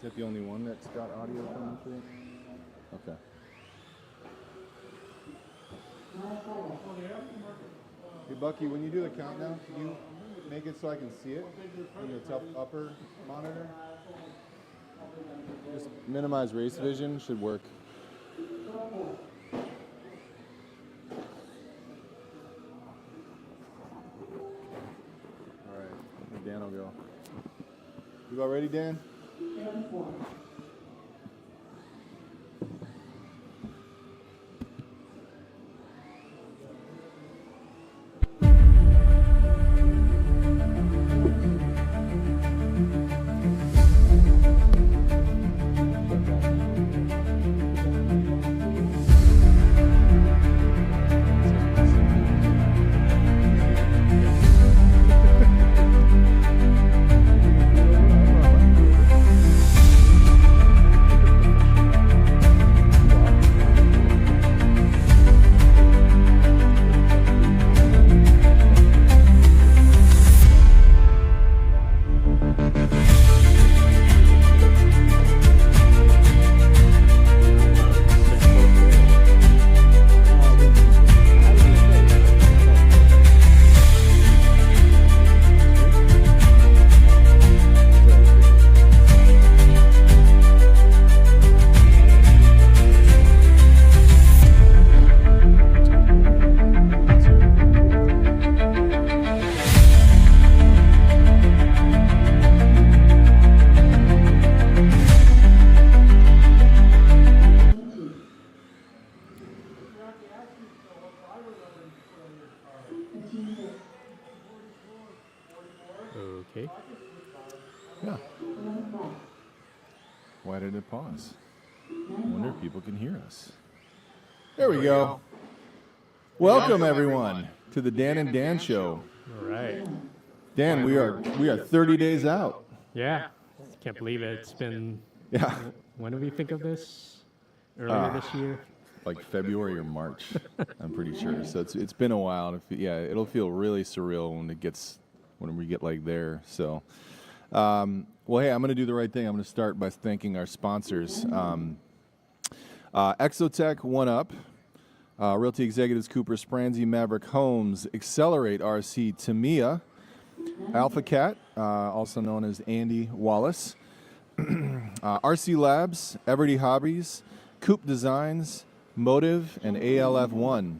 that the only one that's got audio coming through? Okay. Hey, Bucky, when you do the countdown, can you make it so I can see it in the top upper monitor? Just minimize race vision, should work. All right, Dan will go. You about ready, Dan? Okay. Yeah. Why did it pause? I wonder if people can hear us. There we go. Welcome everyone to the Dan and Dan Show. All right. Dan, we are 30 days out. Yeah. Can't believe it. It's been. Yeah. When did we think of this? Earlier this year. Like February or March, I'm pretty sure. So it's been a while. Yeah, it'll feel really surreal when we get like there. So, well, hey, I'm going to do the right thing. I'm going to start by thanking our sponsors. Exotech, One Up, Realty Executives, Cooper, Spransy, Maverick Homes, Accelerate RC, Tamiya, Alpha Cat, also known as Andy Wallace, RC Labs, Everdy Hobbies, Coop Designs, Motive, and ALF1.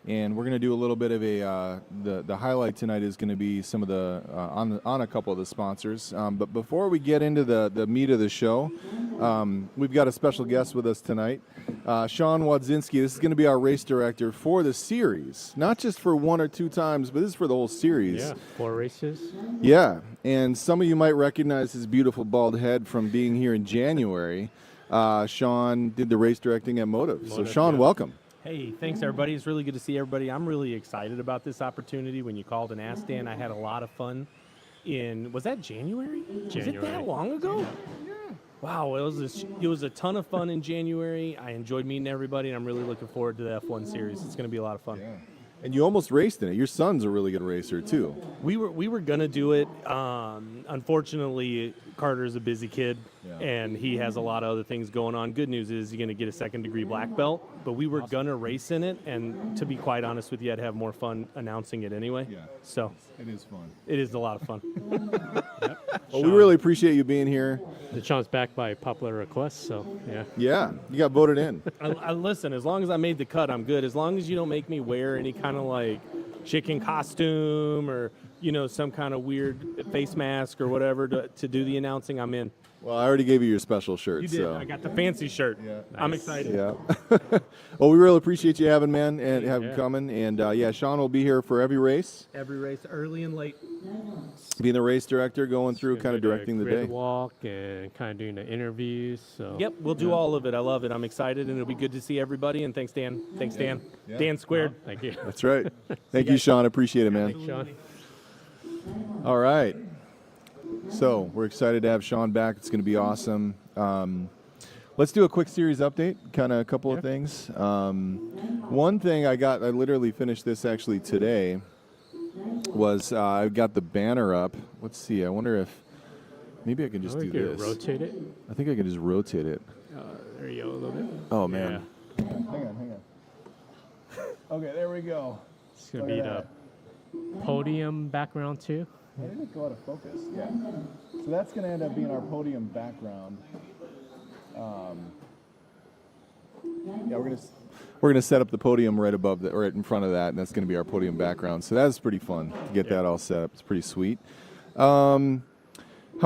And we're going to do a little bit of the highlight tonight is going to be some of the, on a couple of the sponsors. But before we get into the meat of the show, we've got a special guest with us tonight. Sean Wadzinski, this is going to be our race director for the series. Not just for one or two times, but this is for the whole series. Yeah, 4 races. Yeah, and some of you might recognize his beautiful bald head from being here in January. Sean did the race directing at Motive. So Sean, welcome. Hey, thanks everybody. It's really good to see everybody. I'm really excited about this opportunity. When you called and asked, Dan, I had a lot of fun was that January? Was it that long ago? Yeah. Wow, it was a ton of fun in January. I enjoyed meeting everybody, and I'm really looking forward to the F1 series. It's going to be a lot of fun. Yeah. And you almost raced in it. Your son's a really good racer too. We were gonna do it. Unfortunately, Carter's a busy kid, and he has a lot of other things going on. Good news is he's gonna get a second-degree black belt. But we were gonna race in it, and to be quite honest with you, I'd have more fun announcing it anyway. Yeah. So it is fun. It is a lot of fun. Yep. Well, we really appreciate you being here. The Sean's back by popular request, so yeah. Yeah, you got voted in. I listen, as long as I made the cut, I'm good. As long as you don't make me wear any kind of like chicken costume or some kind of weird face mask or whatever to do the announcing, I'm in. Well, I already gave you your special shirt. You did. So. I got the fancy shirt. Yeah. Nice. I'm excited. Yeah. Well, we really appreciate you having, man, and having coming. And Sean will be here for every race. Every race, early and late. Being the race director, going through, kind of directing the day. Walk and kind of doing the interviews. So. Yep, we'll do all of it. I love it. I'm excited, and it'll be good to see everybody. And thanks, Dan. Thanks, Dan. Yeah. Dan squared. Well, thank you. That's right. Thank you, Sean. Appreciate it, man. Thanks, Sean. All right. So we're excited to have Sean back. It's going to be awesome. Let's do a quick series update, kind of a couple of things. One thing I literally finished this actually today, was I got the banner up. Let's see. I wonder if Maybe I can just Or do you could this. rotate it. I think I can just rotate it. There you go, a little bit. Oh, man. Yeah. Hang on. Okay, there we go. It's going Look to be at the podium background too. Why did it go out of focus? Yeah. So that's going to end up being our podium background. Yeah, we're gonna set up the podium right above that, right in front of that, and that's going to be our podium background. So that's pretty fun to get that all set up. It's pretty sweet. How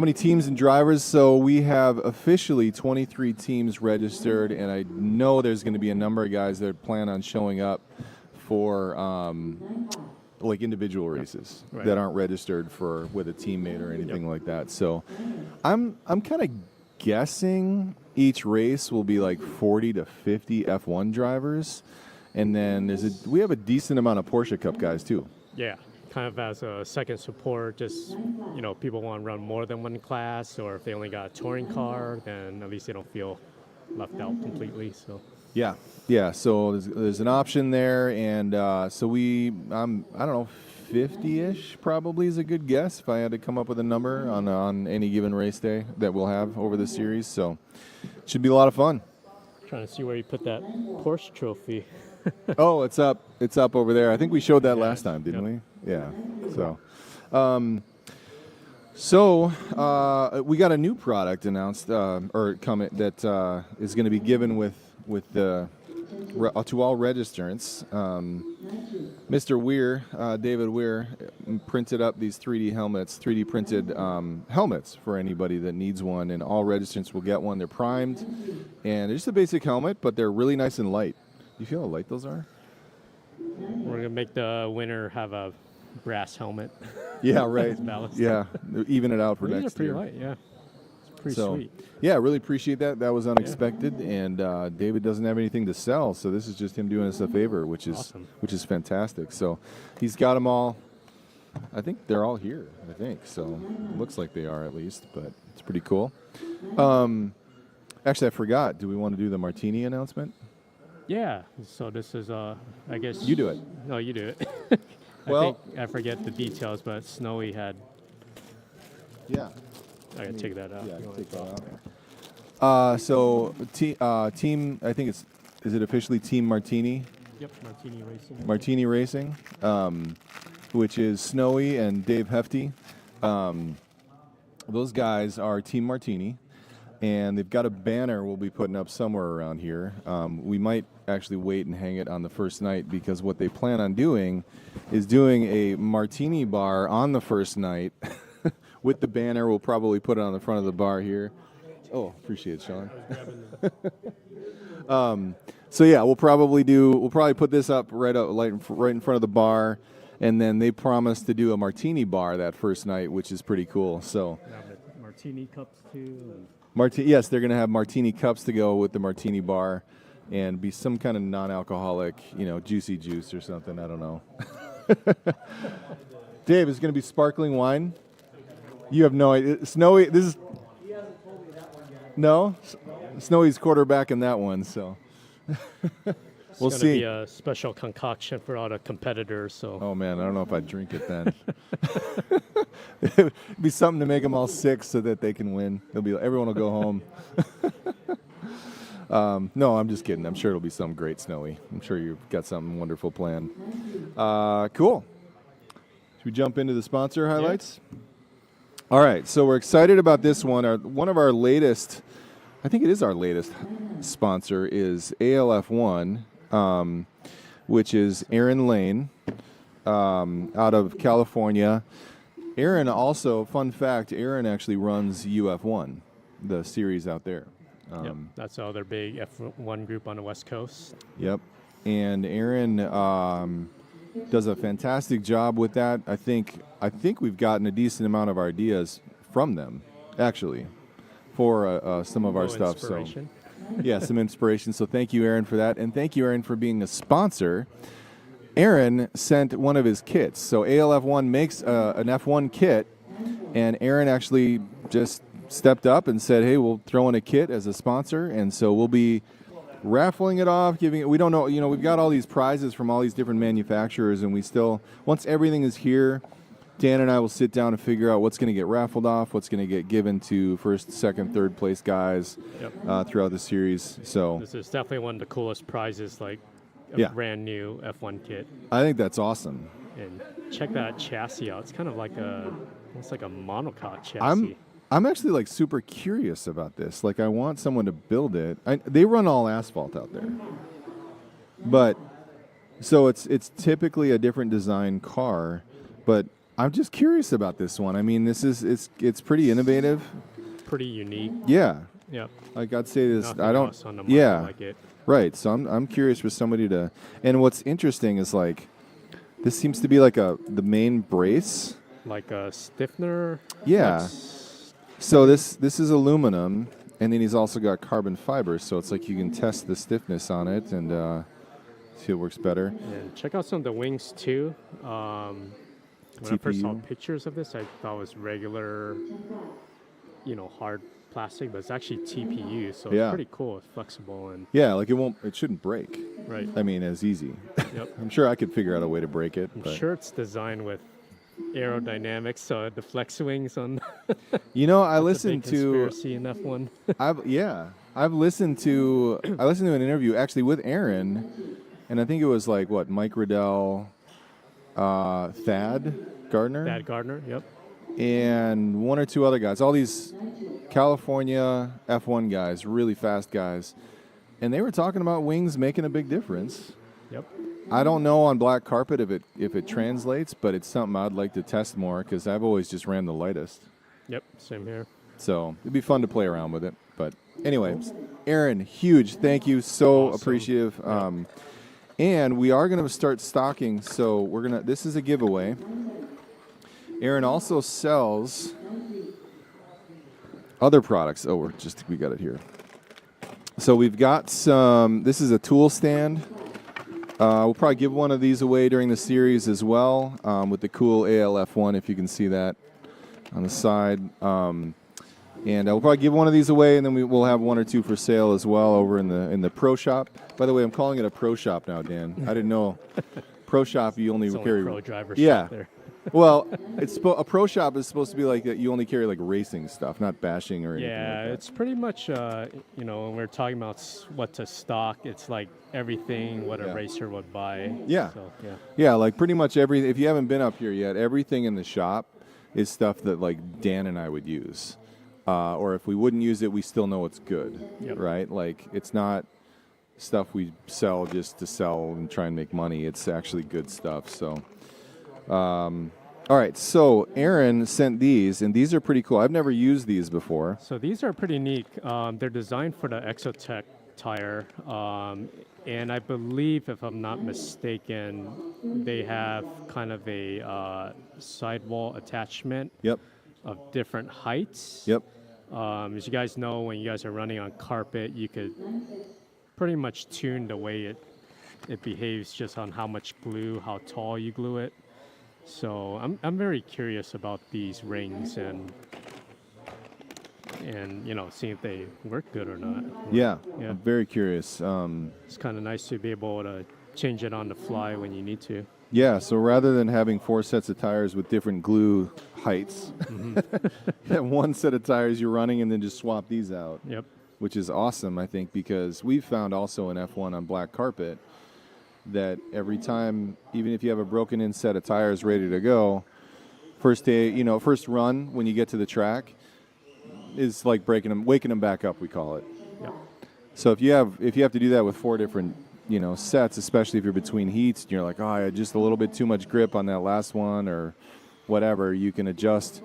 many teams and drivers? So we have officially 23 teams registered, and I know there's going to be a number of guys that plan on showing up for like individual races that aren't registered for with a teammate or anything like that. So I'm kind of guessing each race will be like 40 to 50 F1 drivers, and then we have a decent amount of Porsche Cup guys too. Yeah, kind of as a second support, just, people want to run more than one class, or if they only got a touring car, then at least they don't feel left out completely. So Yeah. So there's an option there, and so I don't know, 50-ish probably is a good guess if I had to come up with a number on any given race day that we'll have over the series. So it should be a lot of fun. trying to see where you put that Porsche trophy. Oh, it's up over there. I think we showed that last time, didn't we? Yeah. So, we got a new product announced or coming that is going to be given with the to all registrants. Mr. Weir, David Weir, printed up these 3D printed helmets for anybody that needs one, and all registrants will get one. They're primed, and they're just a basic helmet, but they're really nice and light. You feel how light those are? We're going to make the winner have a brass helmet. Yeah, right. Ballast. Yeah, even it out for These are next pretty year. light, yeah. It's pretty sweet. Yeah, really appreciate that. That was unexpected, and David doesn't have anything to sell, so this is just him doing us a favor, which is Awesome. which is fantastic. So he's got them all. I think they're all here. I think so. Looks like they are at least, but it's pretty cool. Actually, I forgot. Do we want to do the martini announcement? Yeah, so this is, I guess... You do it. No, you do it. Well- I forget the details, but Snowy had... Yeah. I gotta take that out. Yeah, You wanna take that talk? out. So team. I think is it officially Team Martini? Yep, Martini Racing. Martini Racing, which is Snowy and Dave Hefty. Those guys are Team Martini, and they've got a banner we'll be putting up somewhere around here. We might actually wait and hang it on the first night, because what they plan on doing is doing a martini bar on the first night with the banner. We'll probably put it on the front of the bar here. Oh, appreciate it, Sean. So yeah, we'll probably put this up right in front of the bar, and then they promise to do a martini bar that first night, which is pretty cool. So Martini cups too. yes, they're gonna have martini cups to go with the martini bar, and be some kind of non-alcoholic, juicy juice or something. I don't know. Dave, is it gonna be sparkling wine? You have no idea. Snowy, this is. He hasn't told me that one yet. No, Snowy's quarterbacking that one, so. We'll It's gonna see. be a special concoction for all the competitors. So Oh man, I don't know if I'd drink it then. It'd be something to make them all sick so that they can win. Everyone will go home. No, I'm just kidding. I'm sure it'll be something great, Snowy. I'm sure you've got something wonderful planned. Cool. Should we jump into the sponsor highlights? All right, so we're excited about this one. One of our latest, I think it is our latest sponsor, is ALF1, which is Aaron Lane out of California. Aaron also, fun fact, Aaron actually runs UF1, the series out there. yep, that's the other big F1 group on the West Coast. Yep. And Aaron does a fantastic job with that. I think we've gotten a decent amount of ideas from them, actually, for some of our stuff. Inspiration. So, yeah, some inspiration. So thank you, Aaron, for that. And thank you, Aaron, for being a sponsor. Aaron sent one of his kits. So ALF1 makes an F1 kit, and Aaron actually just stepped up and said, hey, we'll throw in a kit as a sponsor. And so we'll be raffling it off, we don't know, we've got all these prizes from all these different manufacturers, and we still, once everything is here, Dan and I will sit down and figure out what's going to get raffled off, what's going to get given to first, second, third place guys throughout the series. So This is definitely one of the coolest prizes, like a Yeah. brand new F1 kit. I think that's awesome. And check that chassis out. It's kind of like it's like a monocoque chassis. I'm actually like super curious about this. Like I want someone to build it. They run all asphalt out there, but so it's typically a different design car. But I'm just curious about this one. I mean, it's pretty innovative. Pretty unique. Yeah, Yep. like I'd say this. Nothing I don't. else on the market Yeah, like it. right. So I'm curious for somebody to. And what's interesting is like this seems to be like the main brace. Like a stiffener. Yeah. That's- So this is aluminum, and then he's also got carbon fiber. So it's like you can test the stiffness on it and see what works better. And check out some of the wings too. When I first saw TPU. pictures of this, I thought it was regular, hard plastic, but it's actually TPU, so Yeah. it's pretty cool. It's flexible and Yeah, like it shouldn't break. right. I mean, as easy. Yep. I'm sure I could figure out a way to break it. I'm But. sure it's designed with aerodynamics, so the flex wings on. You know, I That's a big listened to. conspiracy in F1. I've listened to an interview actually with Aaron, and I think it was like what Mike Riddell, Thad Gardner, Thad Gardner. Yep. and one or two other guys. All these California F1 guys, really fast guys, and they were talking about wings making a big difference. Yep. I don't know on black carpet if it translates, but it's something I'd like to test more because I've always just ran the lightest. Yep. Same here. So it'd be fun to play around with it. But anyway, Aaron, huge thank you, so Awesome. appreciative. And we are going to start stocking. So this is a giveaway. Aaron also sells other products. Oh, we got it here. So we've got some. This is a tool stand. We'll probably give one of these away during the series as well, with the cool ALF1, if you can see that on the side. And we'll probably give one of these away, and then we'll have one or two for sale as well over in the pro shop. By the way, I'm calling it a pro shop now, Dan. I didn't know. Pro shop, you only It's carry. only pro drivers. Yeah. There. Well, a pro shop is supposed to be like that. You only carry like racing stuff, not bashing or anything. Yeah, like that. it's pretty much, when we're talking about what to stock, it's like everything what a Yeah. racer would buy. Yeah. So, yeah. Yeah, like pretty much everything. If you haven't been up here yet, everything in the shop is stuff that like Dan and I would use. Or if we wouldn't use it, we still know it's good, Yep. right? Like it's not stuff we sell just to sell and try and make money. It's actually good stuff. So, all right. So Aaron sent these, and these are pretty cool. I've never used these before. So these are pretty neat. They're designed for the Exotech tire. And I believe, if I'm not mistaken, they have kind of a sidewall attachment Yep. of different heights. Yep. As you guys know, when you guys are running on carpet, you could pretty much tune the way it behaves just on how much glue, how tall you glue it. So I'm very curious about these rings and seeing if they work good or not. Yeah. Yeah. I'm very curious. It's kind of nice to be able to change it on the fly when you need to. Yeah, so rather than having 4 sets of tires with different glue heights, that one set of tires you're running and then just swap these out, Yep. which is awesome, I think, because we've found also in F1 on black carpet that every time, even if you have a broken in set of tires ready to go, first run when you get to the track is like waking them back up, we call it. Yep. So if you have to do that with 4 different sets, especially if you're between heats, and you're like, oh, I had just a little bit too much grip on that last one or whatever, you can adjust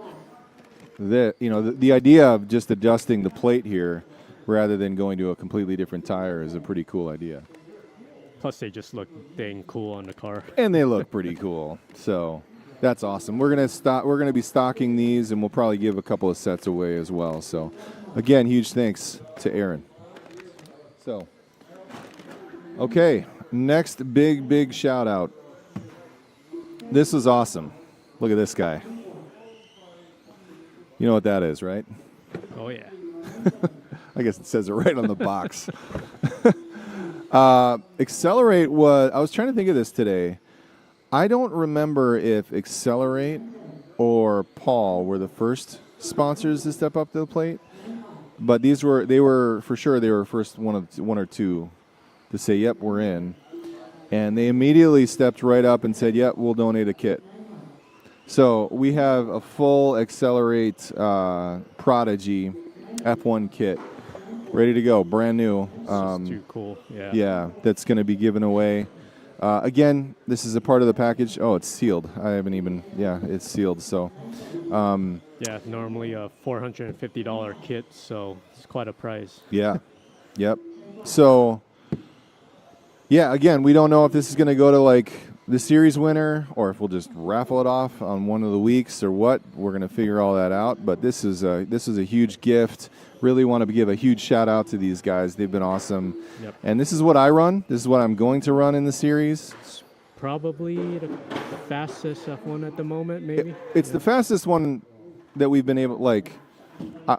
the idea of just adjusting the plate here rather than going to a completely different tire is a pretty cool idea. Plus, they just look dang cool on the car. And they look pretty cool. So that's awesome. We're gonna be stocking these, and we'll probably give a couple of sets away as well. So again, huge thanks to Aaron. So okay, next big shout out. This is awesome. Look at this guy. You know what that is, right? Oh, yeah. I guess it says it right on the box. Accelerate I was trying to think of this today. I don't remember if Accelerate or Paul were the first sponsors to step up to the plate, but they were for sure they were first one or two to say, "Yep, we're in," and they immediately stepped right up and said, "Yep, we'll donate a kit." So we have a full Accelerate Prodigy F1 kit ready to go, brand new. It's too cool. Yeah. Yeah, that's going to be given away. Again, this is a part of the package. Oh, it's sealed. I haven't even. Yeah, it's sealed. So. Yeah, normally a $450 kit, so it's quite a price. Yeah. Yep. So. Yeah. Again, we don't know if this is going to go to like the series winner or if we'll just raffle it off on one of the weeks or what. We're going to figure all that out. But this is a huge gift. Really want to give a huge shout out to these guys. They've been awesome. Yep. And this is what I run. This is what I'm going to run in the series. It's probably the fastest F1 at the moment, maybe. It's the fastest one that we've been able.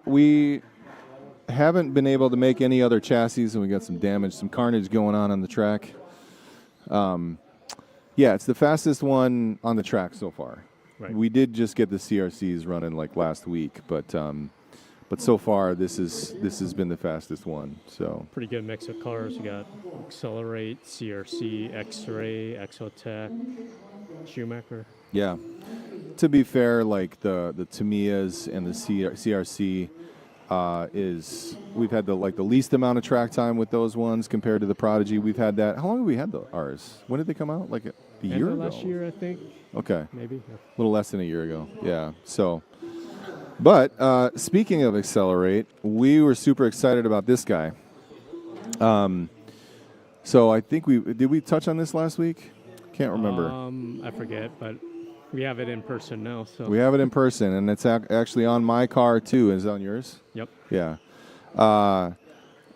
We haven't been able to make any other chassis, and we got some damage, some carnage going on the track. Yeah, it's the fastest one on the track so far. Right. We did just get the CRCs running like last week, but so far this has been the fastest one. So Pretty good mix of cars. You got Accelerate, CRC, X-Ray, Exotech, Schumacher. yeah, to be fair, like the Tamiyas and the CRC we've had the least amount of track time with those ones compared to the Prodigy. We've had that. How long have we had ours? When did they come out? Like a year ago? Last year, I think. Okay. Maybe. Yeah. A little less than a year ago. Yeah. So, but speaking of Accelerate, we were super excited about this guy. So I think did we touch on this last week? Can't remember. I forget, but we have it in person now. So We have it in person, and it's actually on my car too. Is it on yours? Yep. Yeah.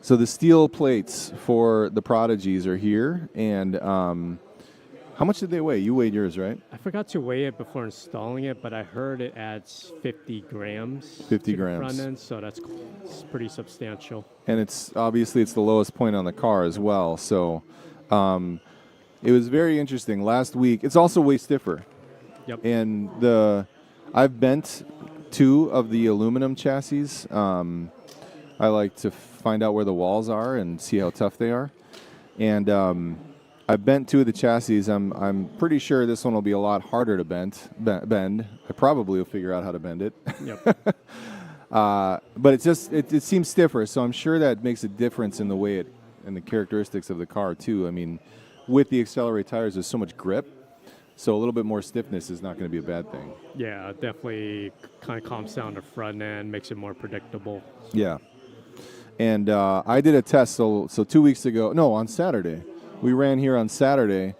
So the steel plates for the Prodigies are here, and how much did they weigh? You weighed yours, right? I forgot to weigh it before installing it, but I heard it adds 50 grams. 50 to grams. the front end, so it's pretty substantial. And it's obviously the lowest point on the car as well. So it was very interesting. Last week, it's also way stiffer. Yep. And I've bent 2 of the aluminum chassis. I like to find out where the walls are and see how tough they are. And I bent 2 of the chassis. I'm pretty sure this one will be a lot harder to bend. I probably will figure out how to bend it. Yep. But it seems stiffer, so I'm sure that makes a difference in the way and the characteristics of the car too. I mean, with the Accelerate tires, there's so much grip, so a little bit more stiffness is not going to be a bad thing. Yeah, definitely kind of calms down the front end, makes it more predictable. Yeah. And I did a test, so 2 weeks ago, no, on Saturday. We ran here on Saturday,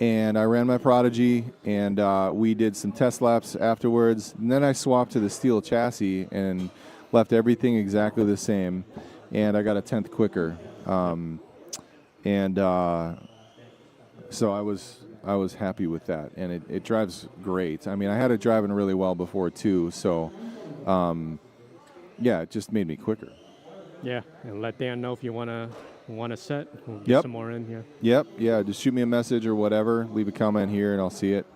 and I ran my Prodigy, and we did some test laps afterwards. And then I swapped to the steel chassis and left everything exactly the same, and I got a 10th quicker. So I was happy with that, and it drives great. I mean, I had it driving really well before too, so yeah, it just made me quicker. Yeah, and let Dan know if you want a set. We'll get Yep. some more in here. Yep, yeah, just shoot me a message or whatever. Leave a comment here, and I'll see it.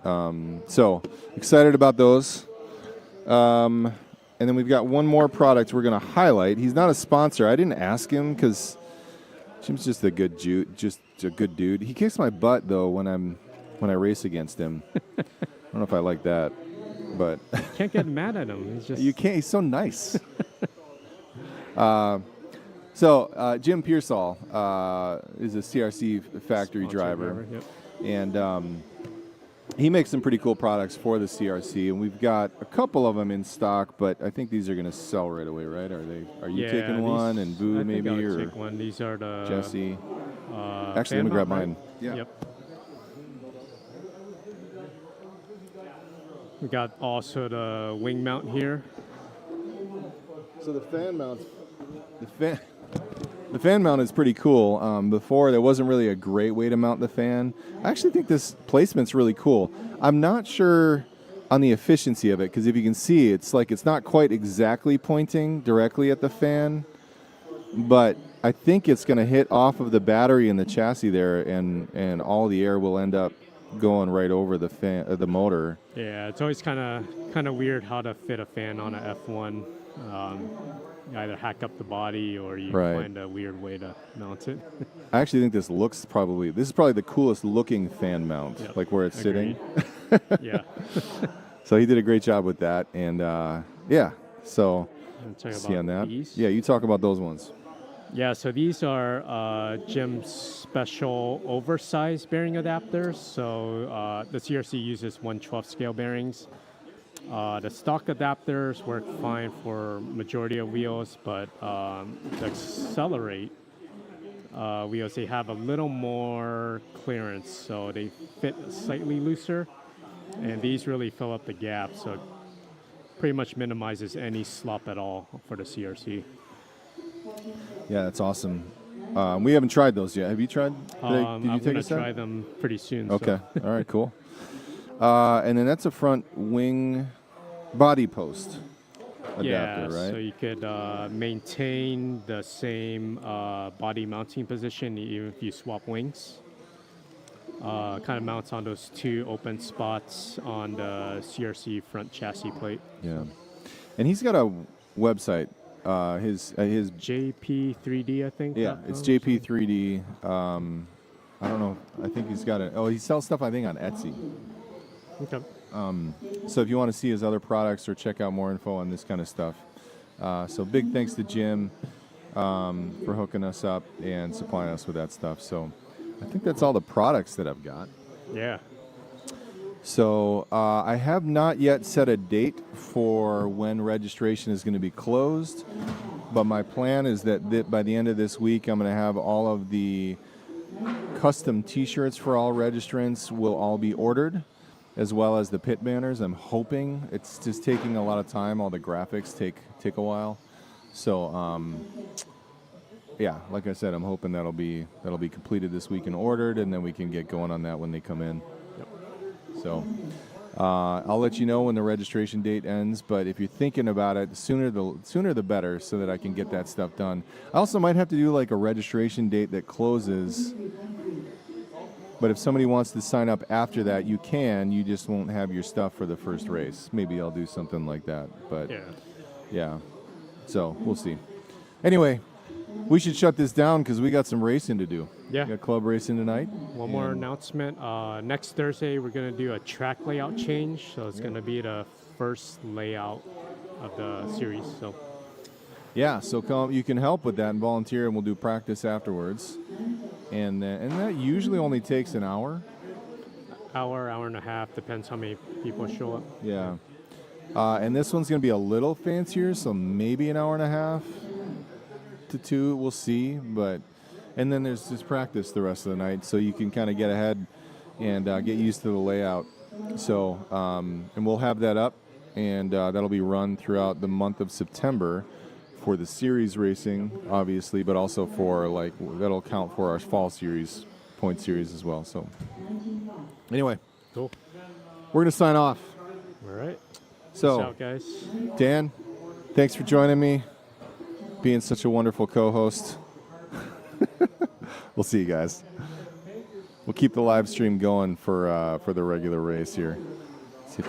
So excited about those. And then we've got one more product we're going to highlight. He's not a sponsor. I didn't ask him because Jim's just a good dude. He kicks my butt though when I race against him. I don't know if I like that, but Can't get mad at him. He's just you can't. He's so nice. So Jim Pearsall is a CRC factory sponsor driver. Yep. And he makes some pretty cool products for the CRC, and we've got a couple of them in stock. But I think these are going to sell right away, right? Are you taking these- one, and Boo I think maybe, I'll or take one. These are the Jesse? Actually, let fan me grab mount, right? mine. Yeah. Yep. We got also the wing mount here. So the fan mount, the fan mount is pretty cool. Before there wasn't really a great way to mount the fan. I actually think this placement's really cool. I'm not sure on the efficiency of it because if you can see, it's not quite exactly pointing directly at the fan, but I think it's going to hit off of the battery in the chassis there, and all the air will end up going right over the fan, the motor. Yeah, it's always kind of weird how to fit a fan on a F1. You either hack up the body or you Right. find a weird way to mount it. I actually think this is probably the coolest looking fan mount, Yep, like where it's sitting. Yeah. So he did a great job with that, and yeah. So I'm talking see on about that. these. Yeah, you talk about those ones. Yeah, so these are Jim's special oversized bearing adapters. So the CRC uses 1/12 scale bearings. The stock adapters work fine for majority of wheels, but the Accelerate wheels, they have a little more clearance, so they fit slightly looser, and these really fill up the gap, so it pretty much minimizes any slop at all for the CRC. Yeah, that's awesome. We haven't tried those yet. Have you tried? Did you I'm take going a to set? try them pretty soon. Okay. So. All right. Cool. And then that's a front wing body post adapter, Yeah, right? so you could maintain the same body mounting position even if you swap wings. Kind of mounts on those two open spots on the CRC front chassis plate. Yeah. And he's got a website. His JP3D, I think. yeah, it's JP3D. I don't know. I think he's got it. Oh, he sells stuff I think on Etsy. Okay. So if you want to see his other products or check out more info on this kind of stuff, so big thanks to Jim for hooking us up and supplying us with that stuff. So I think that's all the products that I've got. Yeah. So I have not yet set a date for when registration is going to be closed, but my plan is that by the end of this week, I'm going to have all of the custom T-shirts for all registrants will all be ordered, as well as the pit banners. I'm hoping it's just taking a lot of time. All the graphics take a while. So yeah, like I said, I'm hoping that'll be completed this week and ordered, and then we can get going on that when they come in. So I'll let you know when the registration date ends, but if you're thinking about it, the sooner the better, so that I can get that stuff done. I also might have to do like a registration date that closes, but if somebody wants to sign up after that, you can. You just won't have your stuff for the first race. Maybe I'll do something like that, but yeah. So we'll see. Anyway, we should shut this down because we got some racing to do. Yeah. We got club racing tonight. One more announcement. Next Thursday, we're going to do a track layout change. So it's going to be the first layout of the series. So yeah, so come, you can help with that and volunteer, and we'll do practice afterwards. And that usually only takes an hour. hour and a half, depends how many people show up. Yeah. And this one's going to be a little fancier, so maybe an hour and a half to two. We'll see. And then there's just practice the rest of the night, so you can kind of get ahead and get used to the layout. So, and we'll have that up, and that'll be run throughout the month of September for the series racing, obviously, but also for that'll count for our fall series, point series as well. So, anyway, Cool. we're gonna sign off. All right. So, Peace out, guys. Dan, thanks for joining me, being such a wonderful co-host. We'll see you guys. We'll keep the live stream going for the regular race here. See if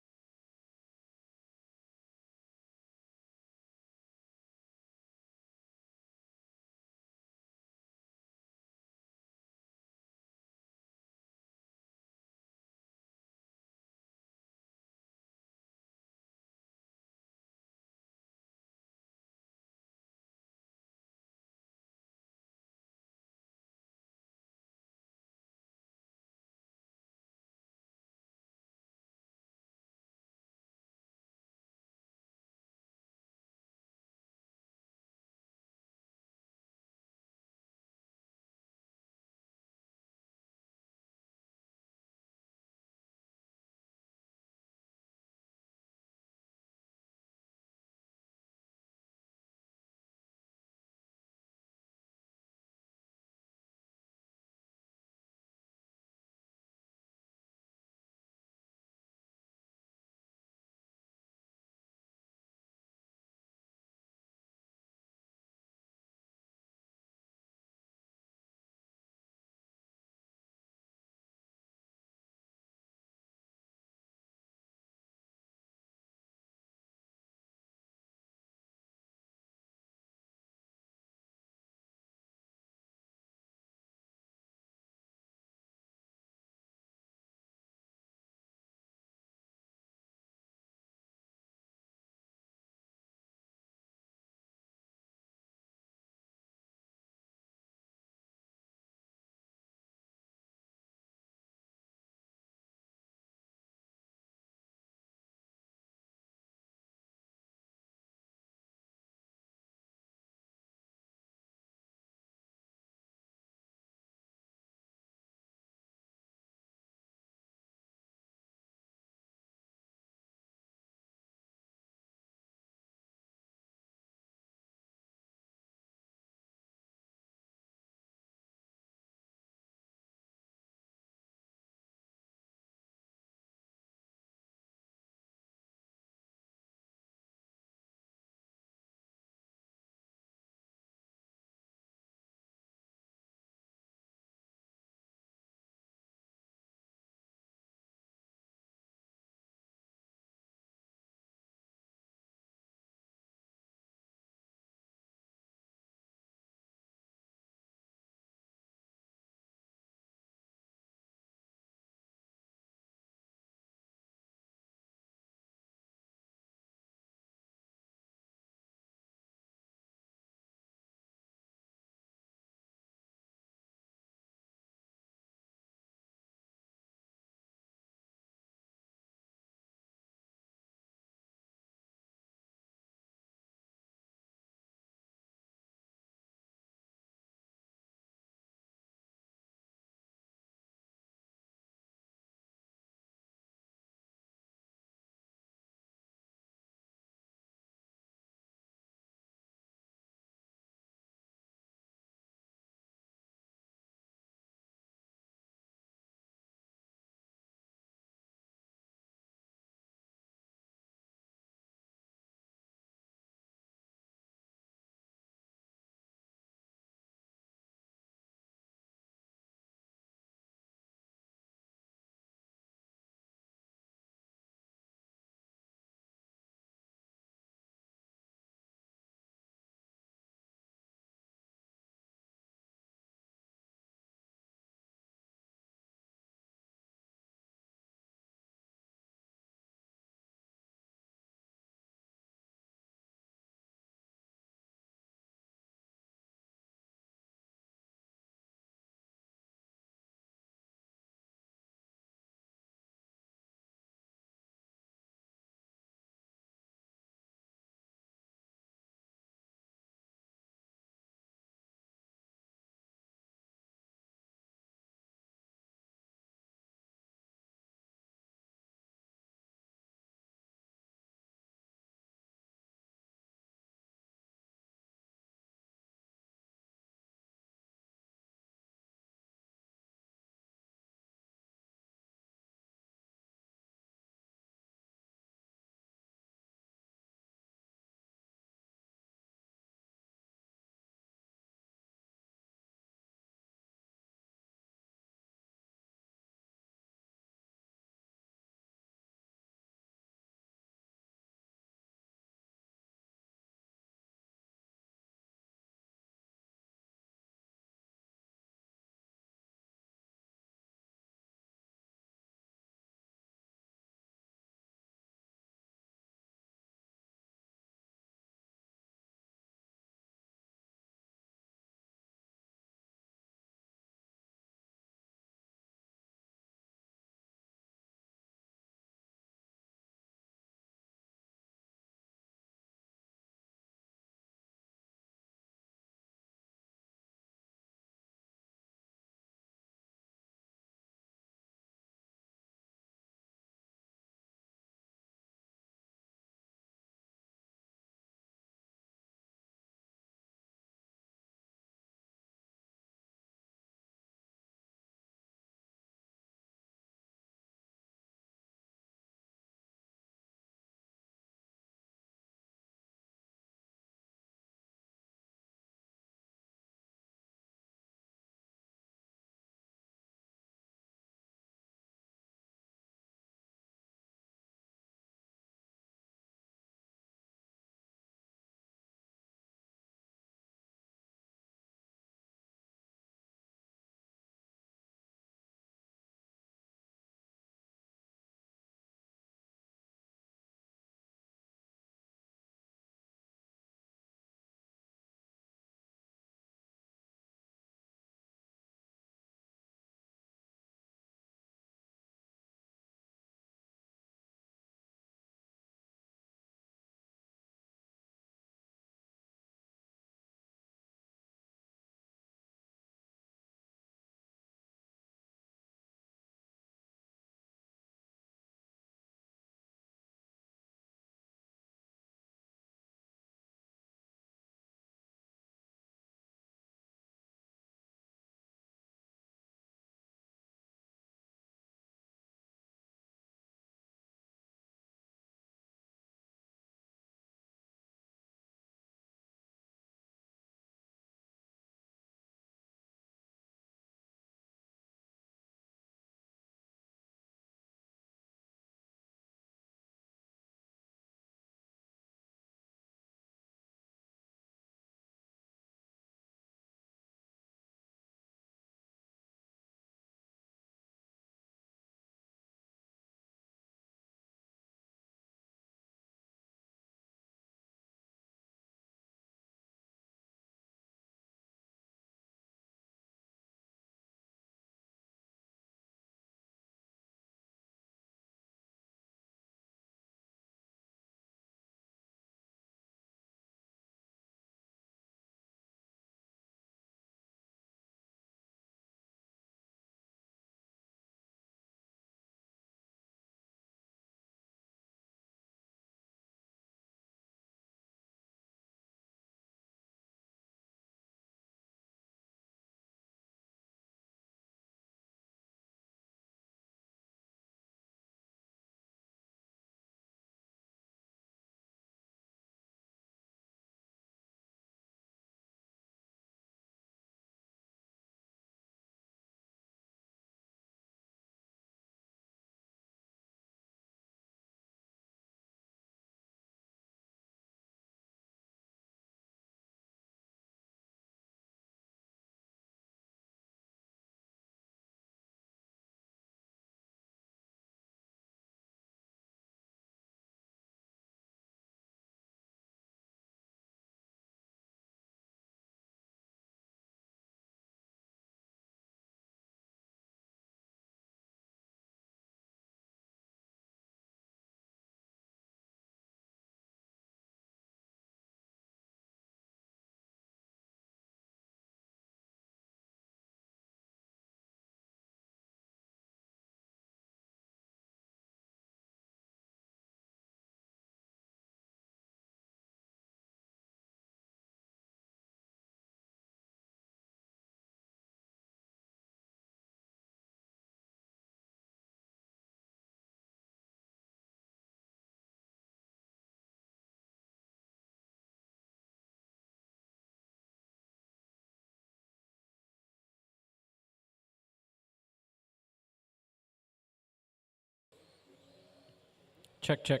Check, check.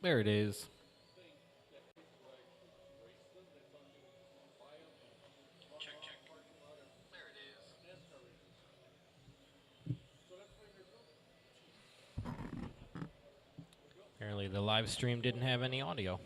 There it is. Apparently the live stream didn't have any audio.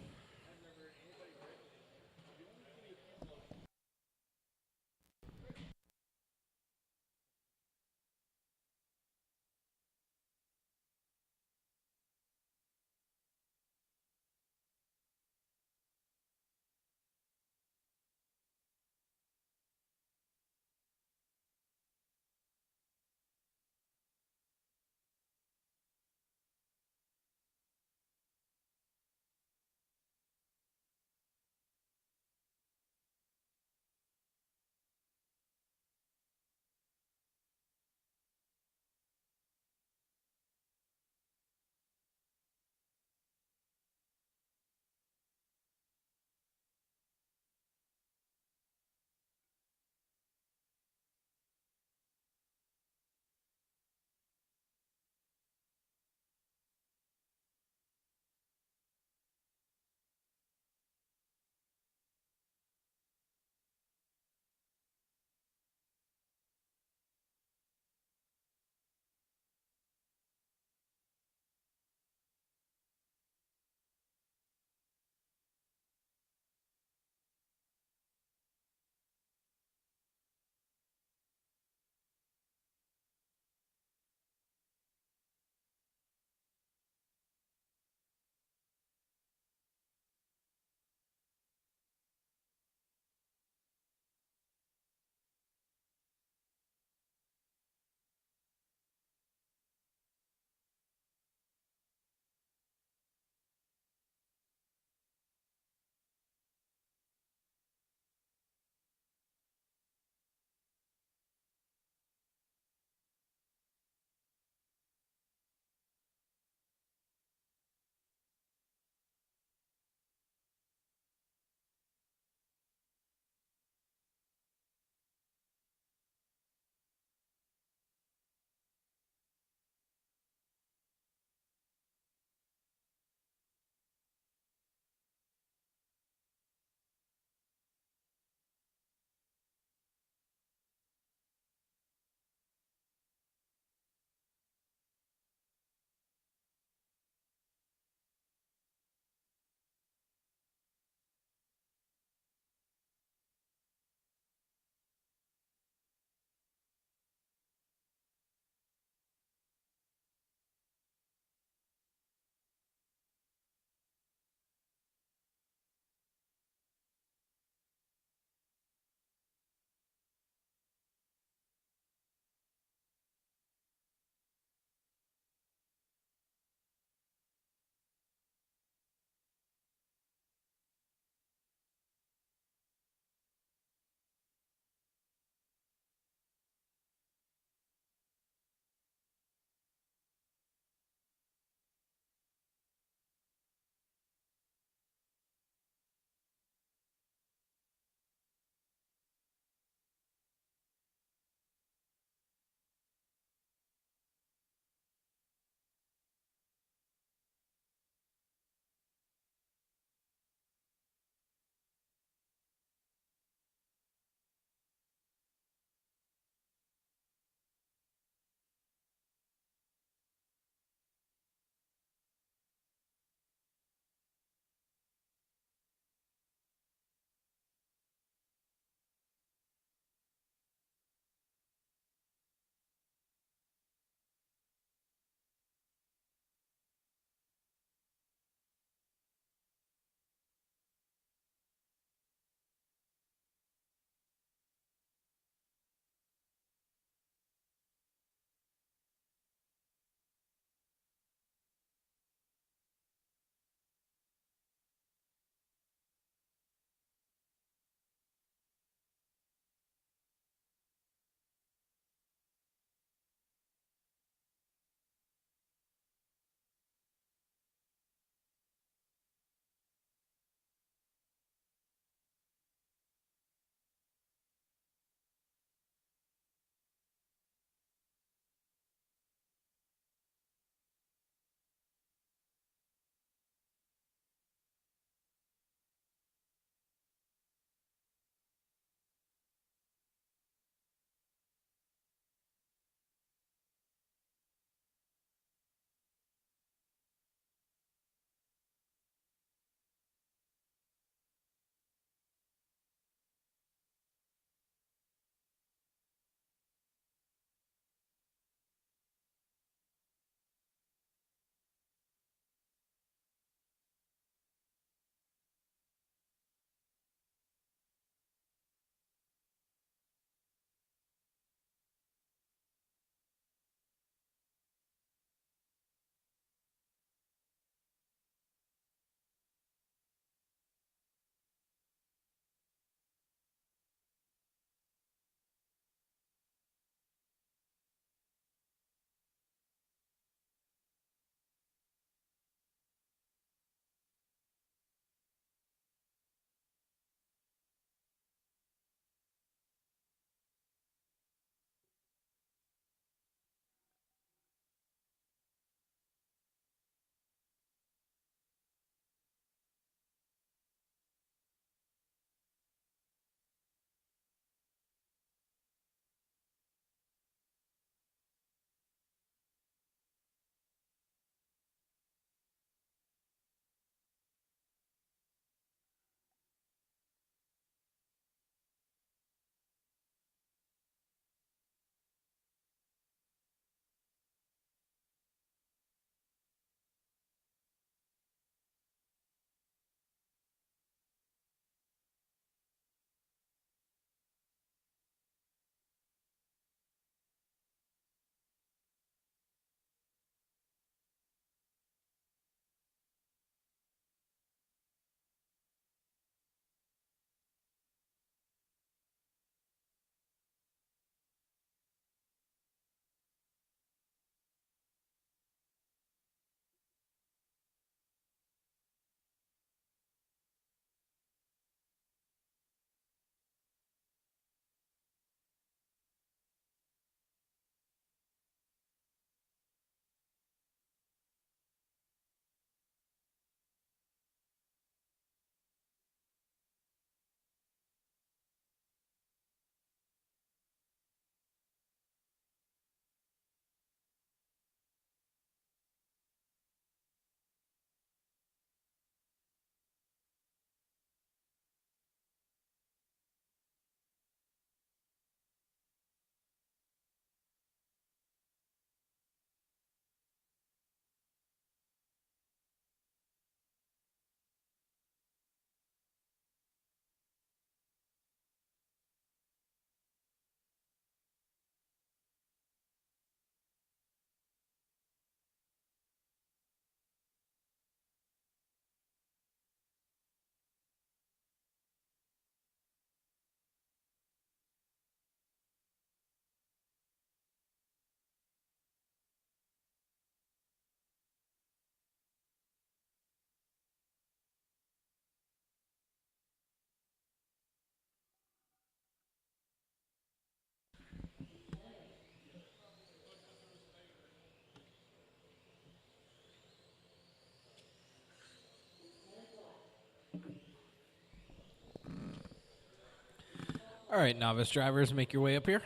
All right, novice drivers, make your way up here.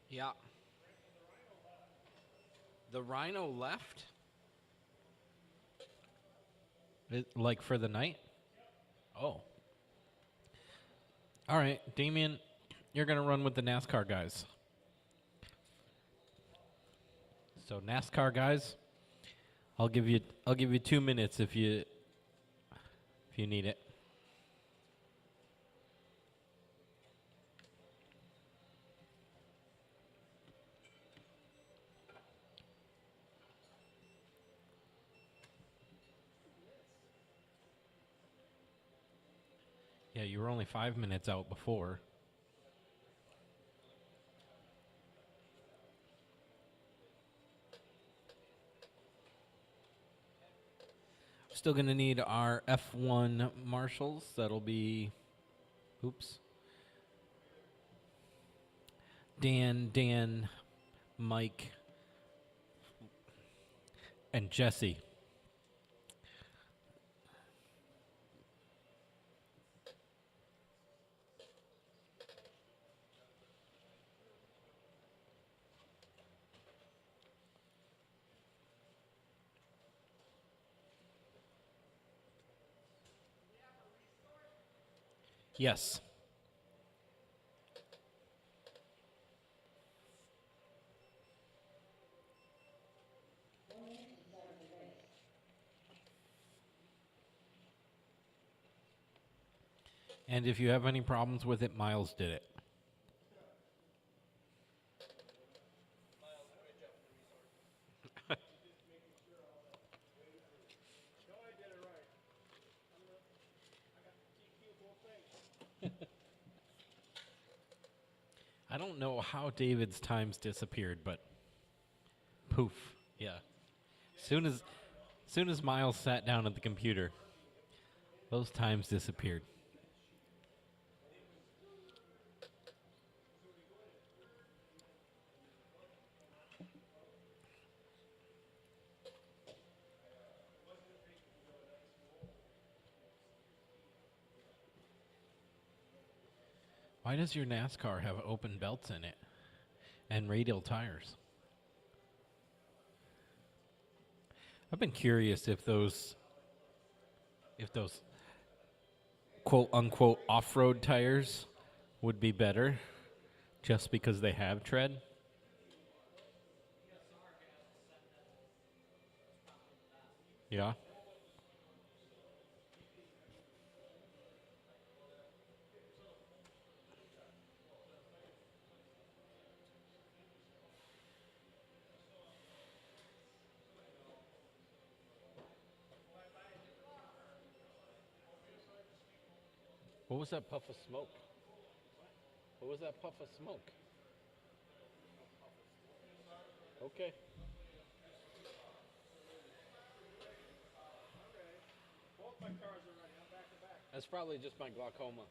Yeah. The Rhino left? Like for the night? Oh. All right, Damien, you're going to run with the NASCAR guys. So NASCAR guys, I'll give you 2 minutes if you need it. Yeah, you were only 5 minutes out before. Still going to need our F1 marshals. That'll be, Dan, Mike, and Jesse. Yes. And if you have any problems with it, Miles did it. I don't know how David's times disappeared, but poof, yeah. Soon as Miles sat down at the computer, those times disappeared. Why does your NASCAR have open belts in it and radial tires? I've been curious if those quote unquote off-road tires would be better just because they have tread. Yeah. What was that puff of smoke? What was that puff of smoke? Okay. Both my cars are running. I'm back to back. That's probably just my glaucoma.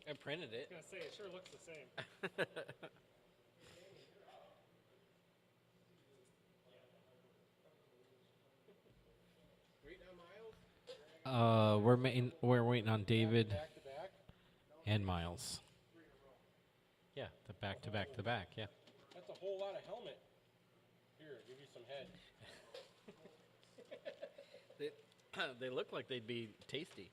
I printed it. I was gonna say it sure looks the same. We're waiting on David Back to back. and Miles. Yeah, the back to back to back. Yeah. That's a whole lot of helmet. Here, give you some head. They look like they'd be tasty.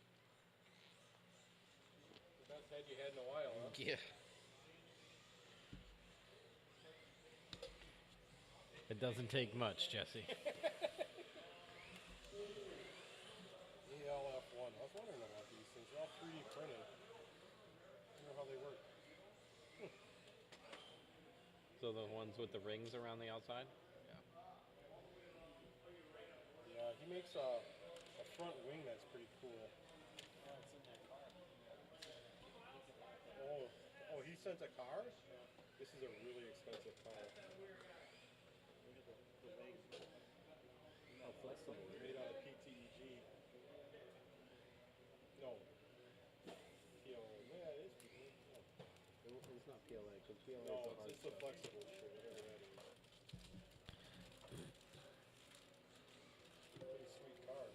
The best head you had in a while, huh? Yeah. It doesn't take much, Jesse. ELF1. I was wondering about these things. They're all 3D printed. I wonder how they work. So the ones with the rings around the outside? Yeah, he makes a front wing that's pretty cool. Oh, he sent a car? This is a really expensive car. The legs. How flexible. Made out of PTEG. No. PLA. Yeah, it is PLA. It's not PLA, because PLA No, is the hard it's a stuff. flexible shit, whatever that is. Pretty sweet car.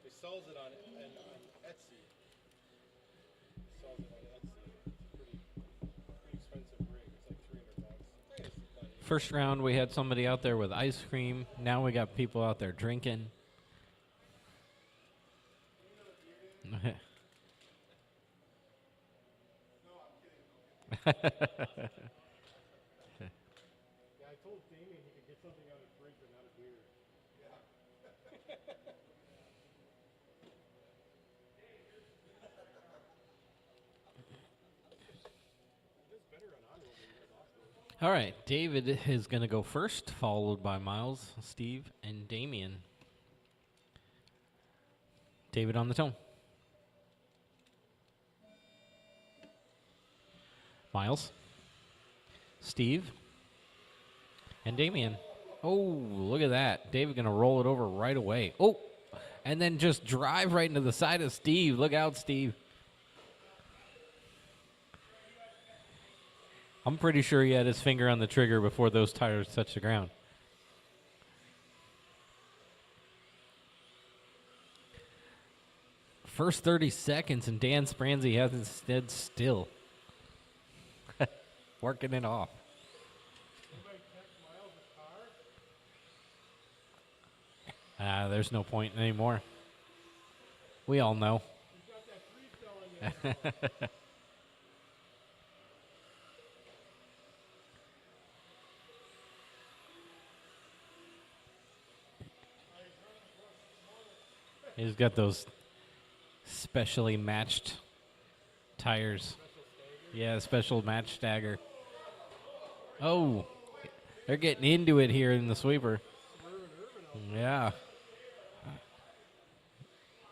He sells it on Etsy. He sells it on Etsy. It's a pretty expensive rig. It's like $300. I guess it's not even- First round, we had somebody out there with ice cream. Now we got people out there drinking. Yeah, I told Damien he could get something out of the fridge, but not a beer. He does better on on-road than he does off-road. All right, David is going to go first, followed by Miles, Steve, and Damien. David on the tone. Miles, Steve, and Damien. Oh, look at that. David going to roll it over right away. Oh, and then just drive right into the side of Steve. Look out, Steve. I'm pretty sure he had his finger on the trigger before those tires touched the ground. First 30 seconds, and Dan Spransy hasn't stood still. Working it off. There's no point anymore. We all know. He's got those specially matched tires. Yeah, special match stagger. Oh, they're getting into it here in the sweeper. Yeah.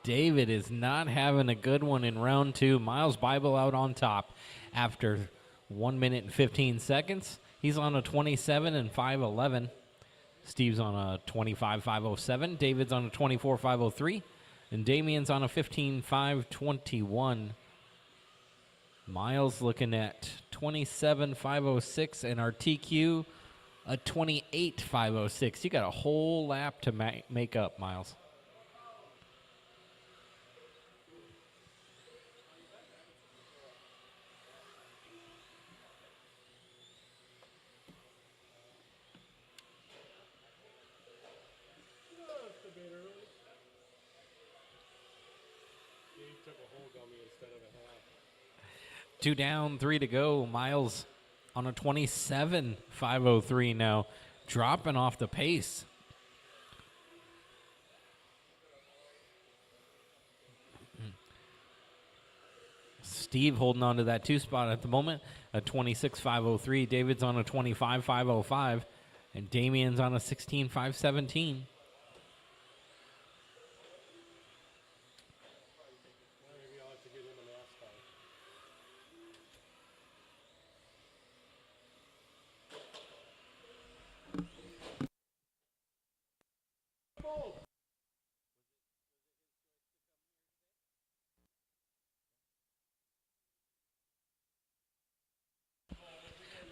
David is not having a good one in round two. Miles Bible out on top after 1 minute and 15 seconds. He's on a 27 and 5:11. Steve's on a 25.507. David's on a 24.503. And Damien's on a 15.521. Miles looking at 27.506, and our TQ a 28.506. You got a whole lap to make up, Miles. He took a whole gummy instead of a half. 2 down, 3 to go. Miles on a 27.503 now, dropping off the pace. Steve holding on to that 2 spot at the moment, a 26.503. David's on a 25.505, and Damien's on a 16.517. Maybe I'll have to get him a NASCAR.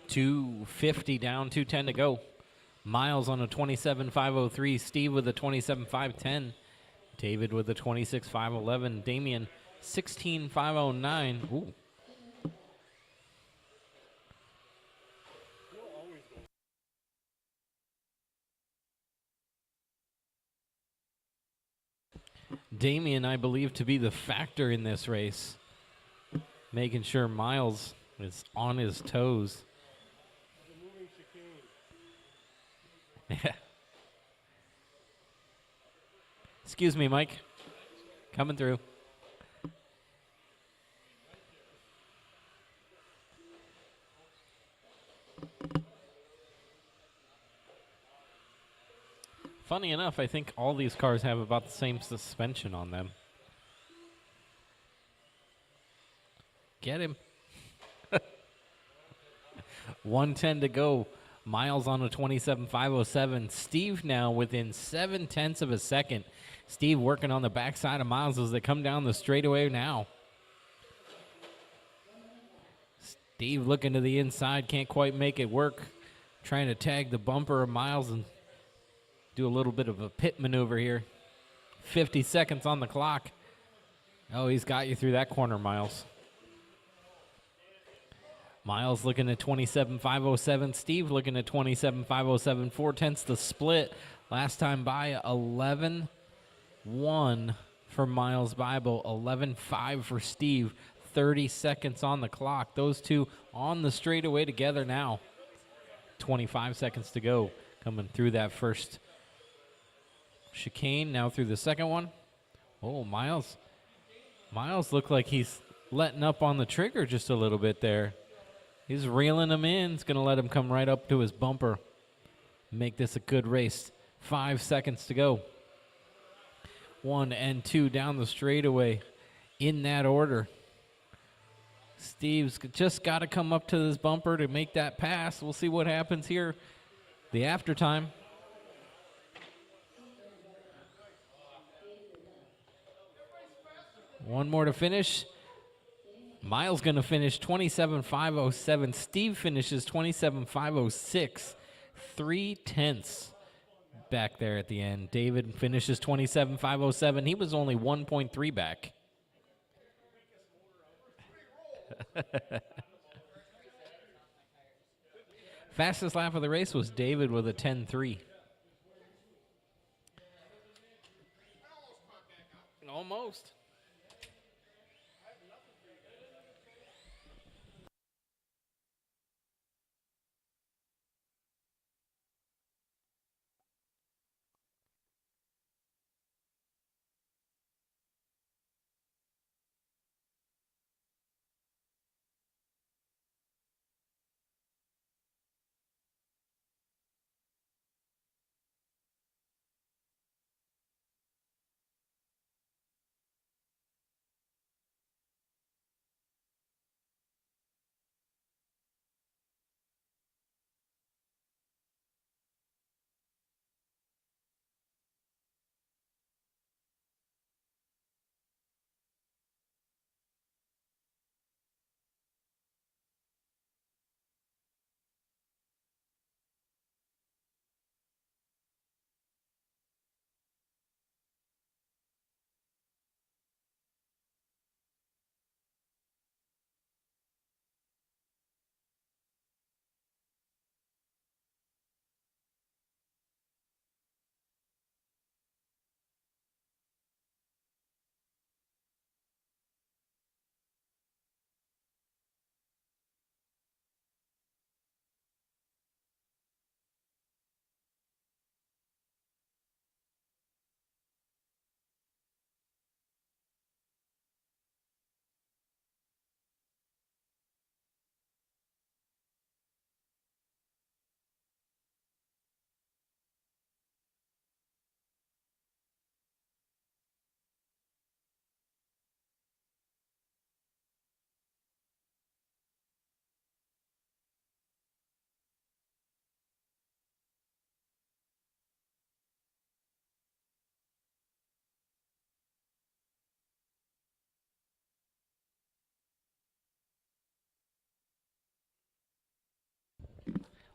$250 down, 210 to go. Miles on a 27.503. Steve with a 27.510. David with a 26.511. Damien 16.509. Ooh. Damien, I believe, to be the factor in this race, making sure Miles is on his toes. The moving chicane. Yeah. Excuse me, Mike. Coming through. Funny enough, I think all these cars have about the same suspension on them. Get him. 1:10 to go. Miles on a 27.507. Steve now within 0.7 of a second. Steve working on the backside of Miles as they come down the straightaway now. Steve looking to the inside, can't quite make it work. Trying to tag the bumper of Miles and do a little bit of a pit maneuver here. 50 seconds on the clock. Oh, he's got you through that corner, Miles. Miles looking at 27.507. Steve looking at 27.507. 0.4 the split. Last time by 11-1 for Miles Bible. 11-5 for Steve. 30 seconds on the clock. Those two on the straightaway together now. 25 seconds to go. Coming through that first chicane. Now through the second one. Oh, Miles. Miles looked like he's letting up on the trigger just a little bit there. He's reeling him in. It's going to let him come right up to his bumper. Make this a good race. 5 seconds to go. 1 and 2 down the straightaway in that order. Steve's just got to come up to this bumper to make that pass. We'll see what happens here. The after time. One more to finish. Miles going to finish 27.507. Steve finishes 27.506. 0.3 back there at the end. David finishes 27.507. He was only 1.3 back. Fastest lap of the race was David with a 10.3. Almost.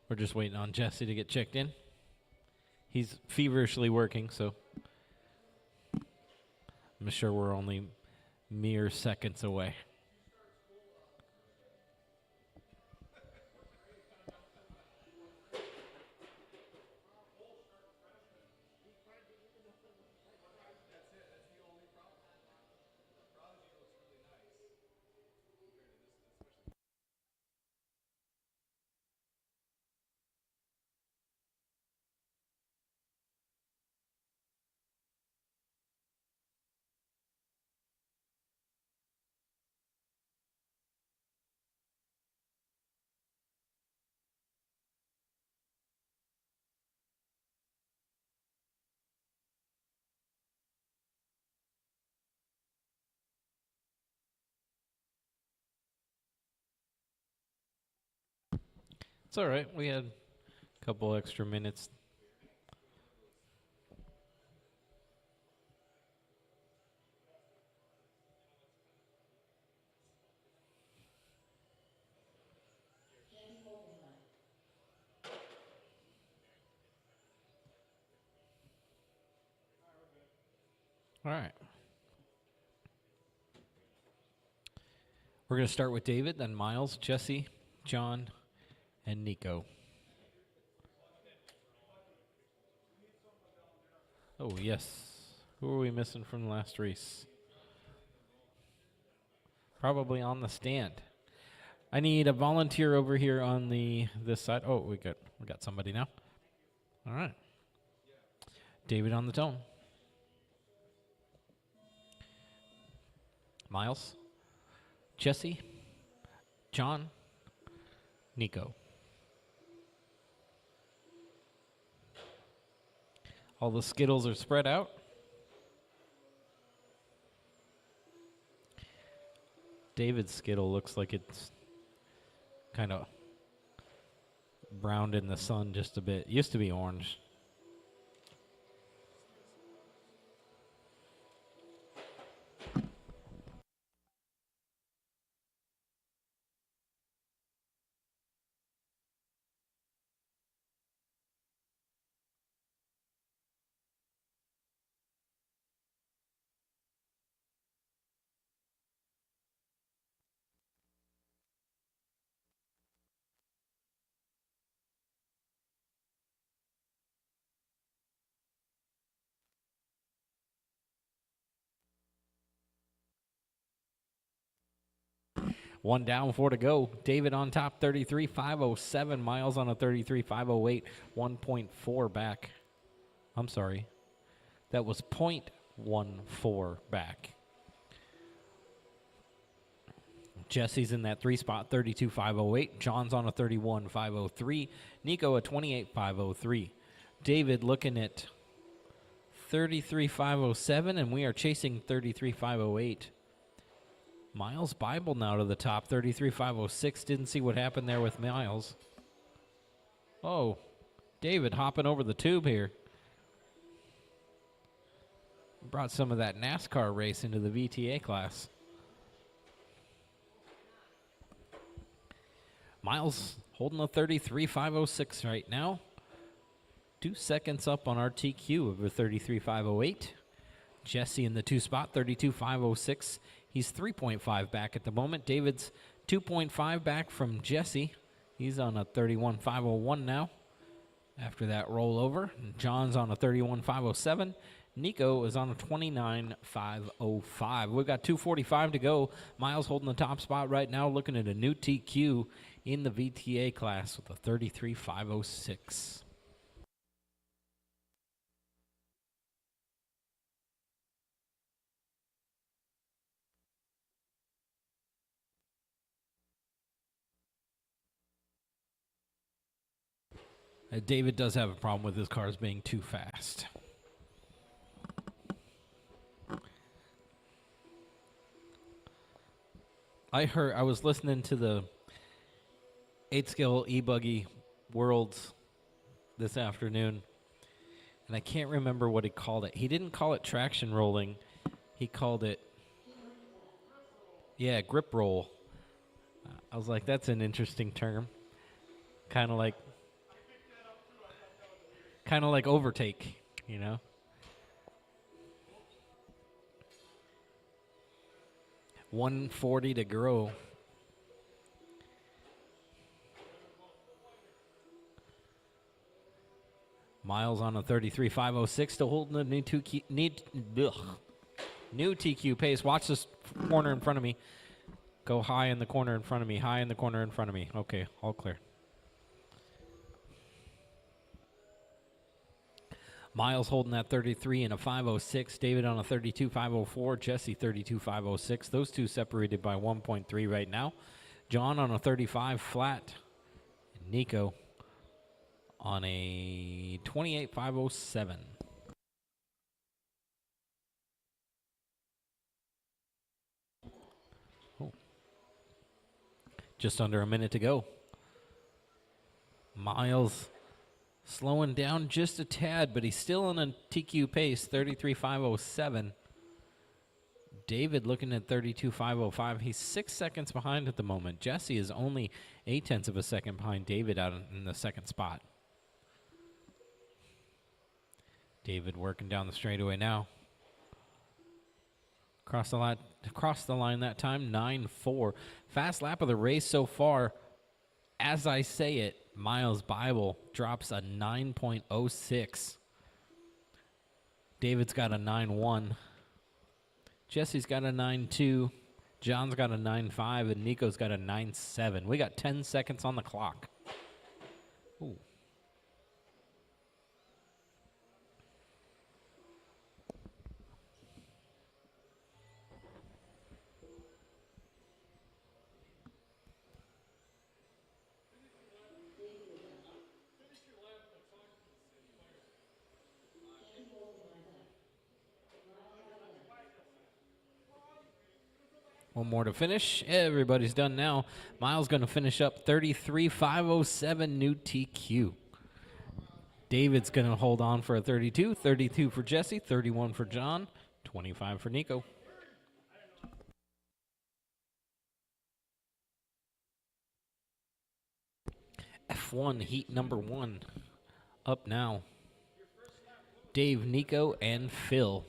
We're just waiting on Jesse to get checked in. He's feverishly working, so I'm sure we're only mere seconds away. It's all right. We had a couple extra minutes. All right. We're going to start with David, then Miles, Jesse, John, and Nico. Oh, yes. Who are we missing from the last race? Probably on the stand. I need a volunteer over here on this side. Oh, we got somebody now. All right. David on the tone. Miles, Jesse, John, Nico. All the Skittles are spread out. David's Skittle looks like it's kind of browned in the sun just a bit. It used to be orange. One down, 4 to go. David on top, 33.507. Miles on a 33.508. 1.4 back. I'm sorry. That was 0.14 back. Jesse's in that 3 spot, 32.508. John's on a 31.503. Nico a 28.503. David looking at 33.507, and we are chasing 33.508. Miles Bible now to the top, 33.506. Didn't see what happened there with Miles. Oh, David hopping over the tube here. Brought some of that NASCAR race into the VTA class. Miles holding a 33.506 right now. 2 seconds up on our TQ of a 33.508. Jesse in the 2 spot, 32.506. He's 3.5 back at the moment. David's 2.5 back from Jesse. He's on a 31.501 now after that rollover. John's on a 31.507. Nico is on a 29.505. We've got 2:45 to go. Miles holding the top spot right now, looking at a new TQ in the VTA class with a 33.506. David does have a problem with his cars being too fast. I was listening to the 8-scale e-buggy Worlds this afternoon, and I can't remember what he called it. He didn't call it traction rolling. He called it, grip roll. I was like, that's an interesting term. Kind of like overtake, you know? $140 to grow. Miles on a 33.506, still holding the new TQ pace. Watch this corner in front of me. Go high in the corner in front of me. High in the corner in front of me. Okay, all clear. Miles holding that 33 and a 506. David on a 32.504. Jesse 32.506. Those two separated by 1.3 right now. John on a 35 flat. And Nico on a 28.507. Oh. Just under a minute to go. Miles slowing down just a tad, but he's still on a TQ pace, 33.507. David looking at 32.505. He's 6 seconds behind at the moment. Jesse is only 0.8 of a second behind David out in the second spot. David working down the straightaway now. Cross the line that time, 9.4. Fast lap of the race so far. As I say it, Miles Bible drops a 9.06. David's got a 9.1. Jesse's got a 9.2. John's got a 9.5, and Nico's got a 9.7. We got 10 seconds on the clock. Ooh. One more to finish. Everybody's done now. Miles going to finish up 33.507 new TQ. David's going to hold on for a 32. 32 for Jesse. 31 for John. 25 for Nico. F1 heat number 1. Up now. Dave, Nico, and Phil.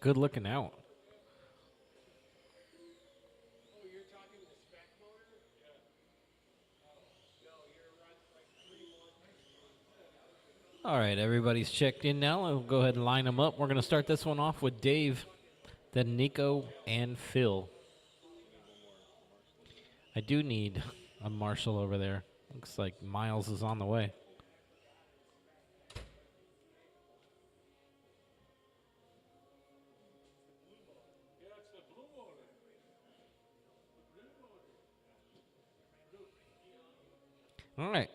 Good looking out. All right, everybody's checked in now. We'll go ahead and line them up. We're going to start this one off with Dave, then Nico, and Phil. I do need a marshal over there. Looks like Miles is on the way. All right.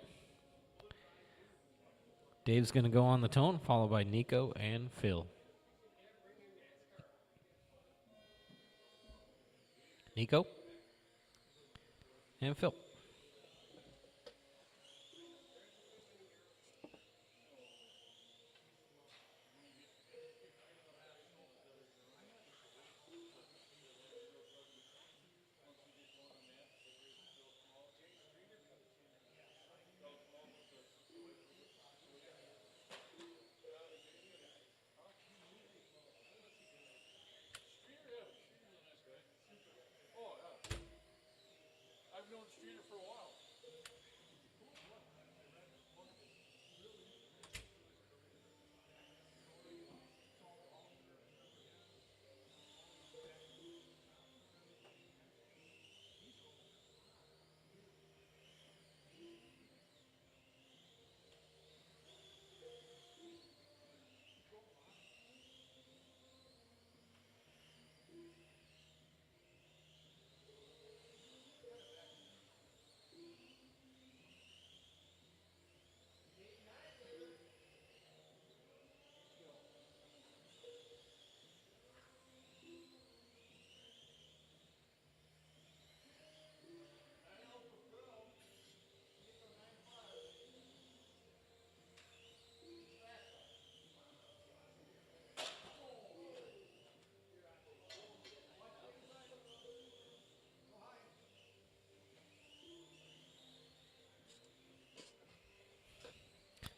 Dave's going to go on the tone, followed by Nico and Phil. Nico and Phil.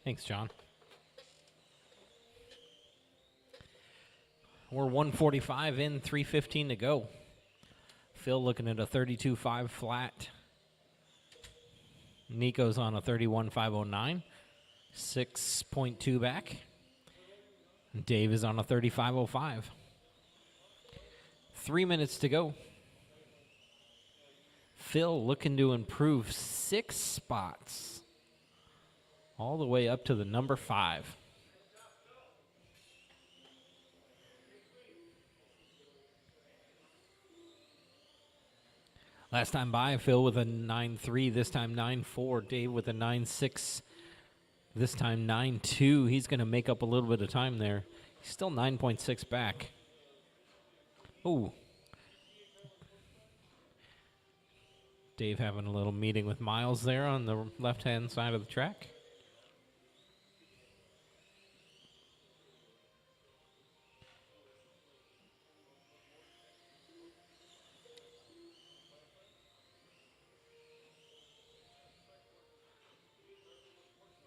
Thanks, John. We're 145 in, 3:15 to go. Phil looking at a 32.5 flat. Nico's on a 31.509, 6.2 back. Dave is on a 35.05. 3 minutes to go. Phil looking to improve 6 spots, all the way up to the number 5. Last time by, Phil with a 9.3, this time 9.4. Dave with a 9.6, this time 9.2. He's going to make up a little bit of time there. He's still 9.6 back. Ooh. Dave having a little meeting with Miles there on the left-hand side of the track.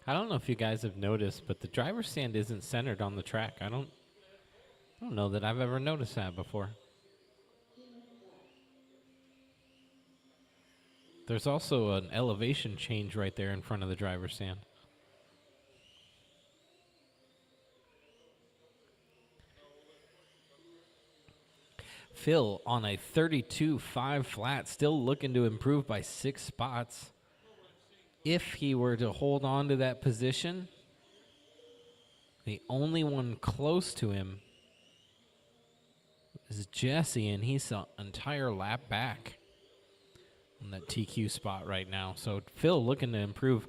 I don't know if you guys have noticed, but the driver's stand isn't centered on the track. I don't know that I've ever noticed that before. There's also an elevation change right there in front of the driver's stand. Phil on a 32.5 flat, still looking to improve by 6 spots. If he were to hold on to that position, the only one close to him is Jesse, and he's an entire lap back on that TQ spot right now. So Phil looking to improve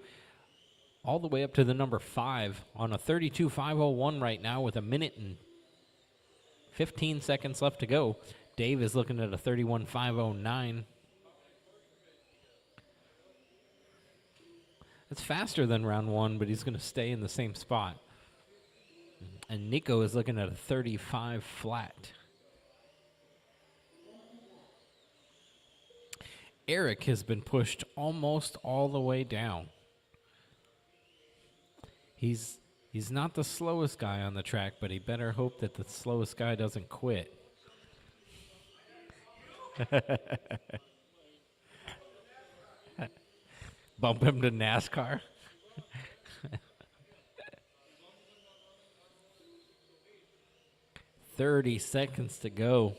all the way up to the number 5 on a 32.501 right now with a minute and 15 seconds left to go. Dave is looking at a 31.509. It's faster than round 1, but he's going to stay in the same spot. And Nico is looking at a 35 flat. Eric has been pushed almost all the way down. He's not the slowest guy on the track, but he better hope that the slowest guy doesn't quit. Bump him to NASCAR. 30 seconds to go.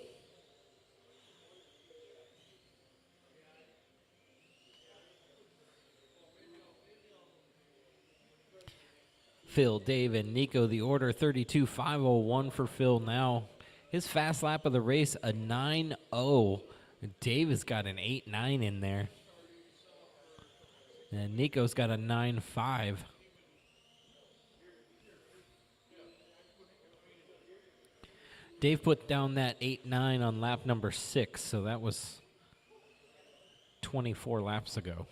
Phil, Dave, and Nico, the order 32.501 for Phil now. His fast lap of the race, a 9.0. Dave has got an 8.9 in there. And Nico's got a 9.5. Dave put down that 8.9 on lap number 6, so that was 24 laps ago.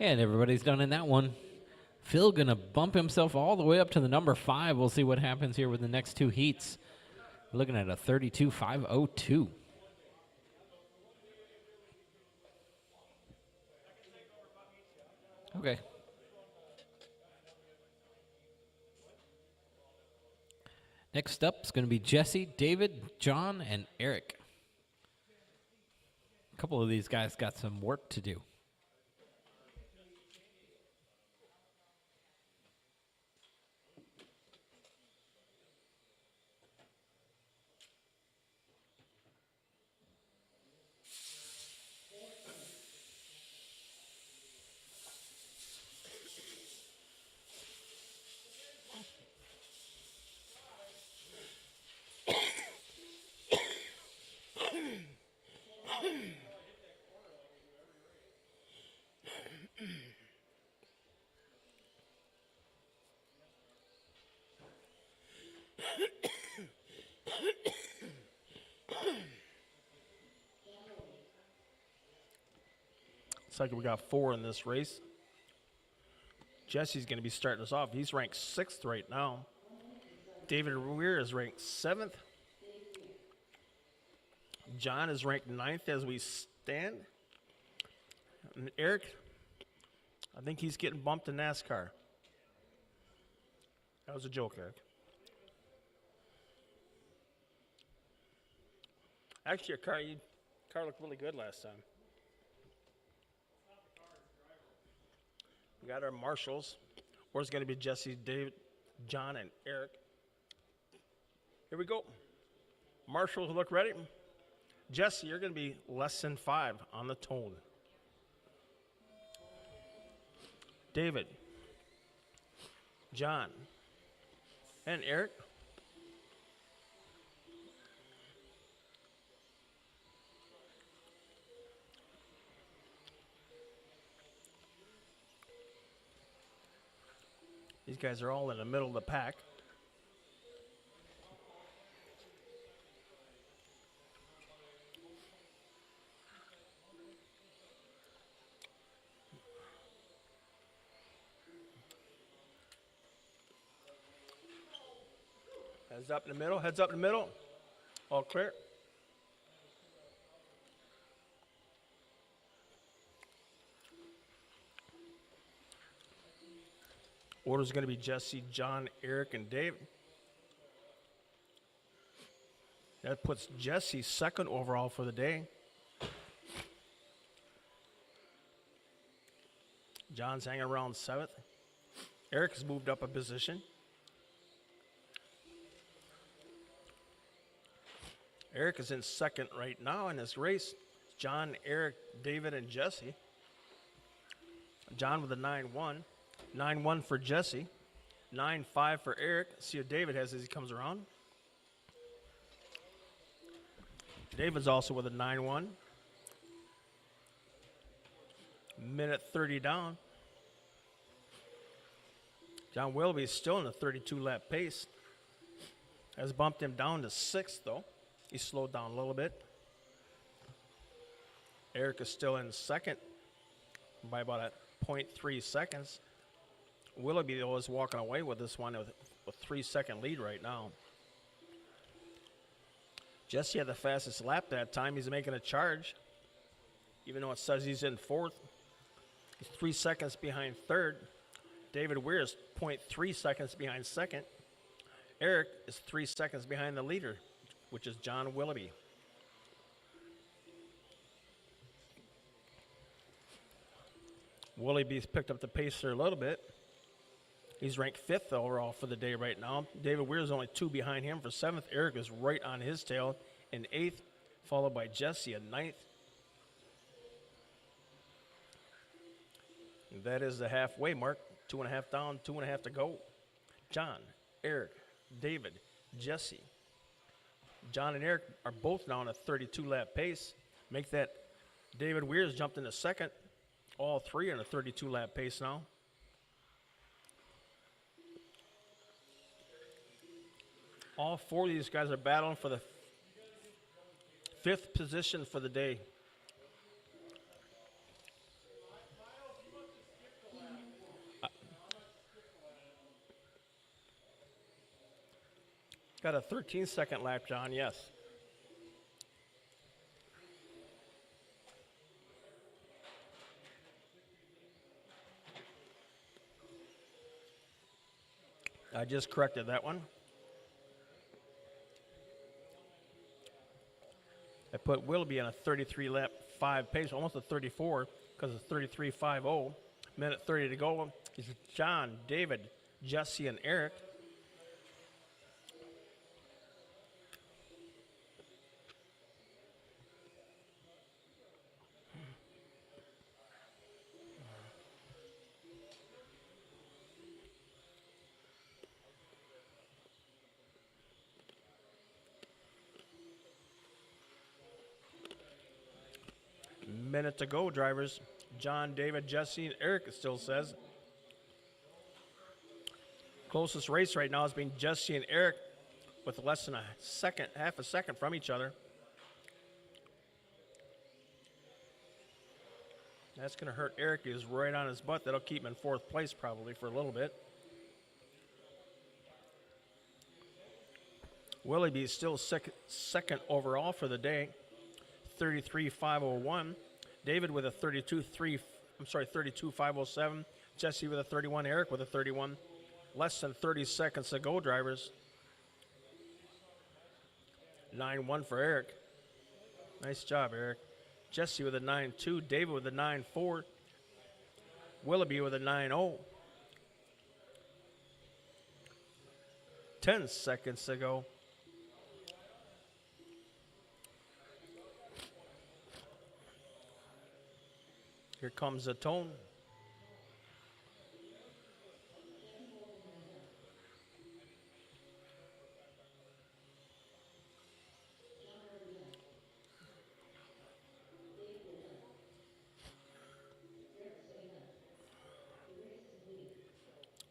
And everybody's done in that one. Phil gonna bump himself all the way up to the number 5. We'll see what happens here with the next 2 heats. We're looking at a 32.502. Okay. Next up is going to be Jesse, David, John, and Eric. A couple of these guys got some work to do. Looks like we got 4 in this race. Jesse's going to be starting us off. He's ranked 6th right now. David Weir is ranked 7th. John is ranked 9th as we stand. And Eric, I think he's getting bumped in NASCAR. That was a joke, Eric. Actually, your car looked really good last time. We got our marshals. Or it's going to be Jesse, David, John, and Eric. Here we go. Marshals, look ready. Jesse, you're going to be less than 5 on the tone. David, John, and Eric. These guys are all in the middle of the pack. Heads up in the middle, heads up in the middle. All clear. Order's going to be Jesse, John, Eric, and Dave. That puts Jesse second overall for the day. John's hanging around 7th. Eric has moved up a position. Eric is in 2nd right now in this race. John, Eric, David, and Jesse. John with a 9-1. 9-1 for Jesse. 9-5 for Eric. See what David has as he comes around. David's also with a 9-1. Minute 30 down. John Willoughby's still in the 32-lap pace. Has bumped him down to 6th, though. He slowed down a little bit. Eric is still in 2nd by about a 0.3 seconds. Willoughby, though, is walking away with this one with a 3-second lead right now. Jesse had the fastest lap that time. He's making a charge, even though it says he's in 4th. He's 3 seconds behind 3rd. David Weir is 0.3 seconds behind 2nd. Eric is 3 seconds behind the leader, which is John Willoughby. Willoughby's picked up the pace there a little bit. He's ranked 5th overall for the day right now. David Weir is only 2 behind him for 7th. Eric is right on his tail in 8th, followed by Jesse in 9th. And that is the halfway mark. 2.5 down, 2.5 to go. John, Eric, David, Jesse. John and Eric are both now on a 32-lap pace. Make that David Weir's jumped into 2nd. All 3 on a 32-lap pace now. All 4 of these guys are battling for the 5th position for the day. Got a 13-second lap, John, yes. I just corrected that one. I put Willoughby on a 33-lap 5 pace, almost a 34, because it's 33.50. Minute 30 to go. It's John, David, Jesse, and Eric. Minute to go, drivers. John, David, Jesse, and Eric, it still says. Closest race right now has been Jesse and Eric with less than a second, half a second from each other. That's going to hurt Eric. He's right on his butt. That'll keep him in 4th place probably for a little bit. Willoughby is still second overall for the day. 33.501. David with a 32.507. Jesse with a 31. Eric with a 31. Less than 30 seconds to go, drivers. 9-1 for Eric. Nice job, Eric. Jesse with a 9-2. David with a 9-4. Willoughby with a 9-0. 10 seconds to go. Here comes the tone.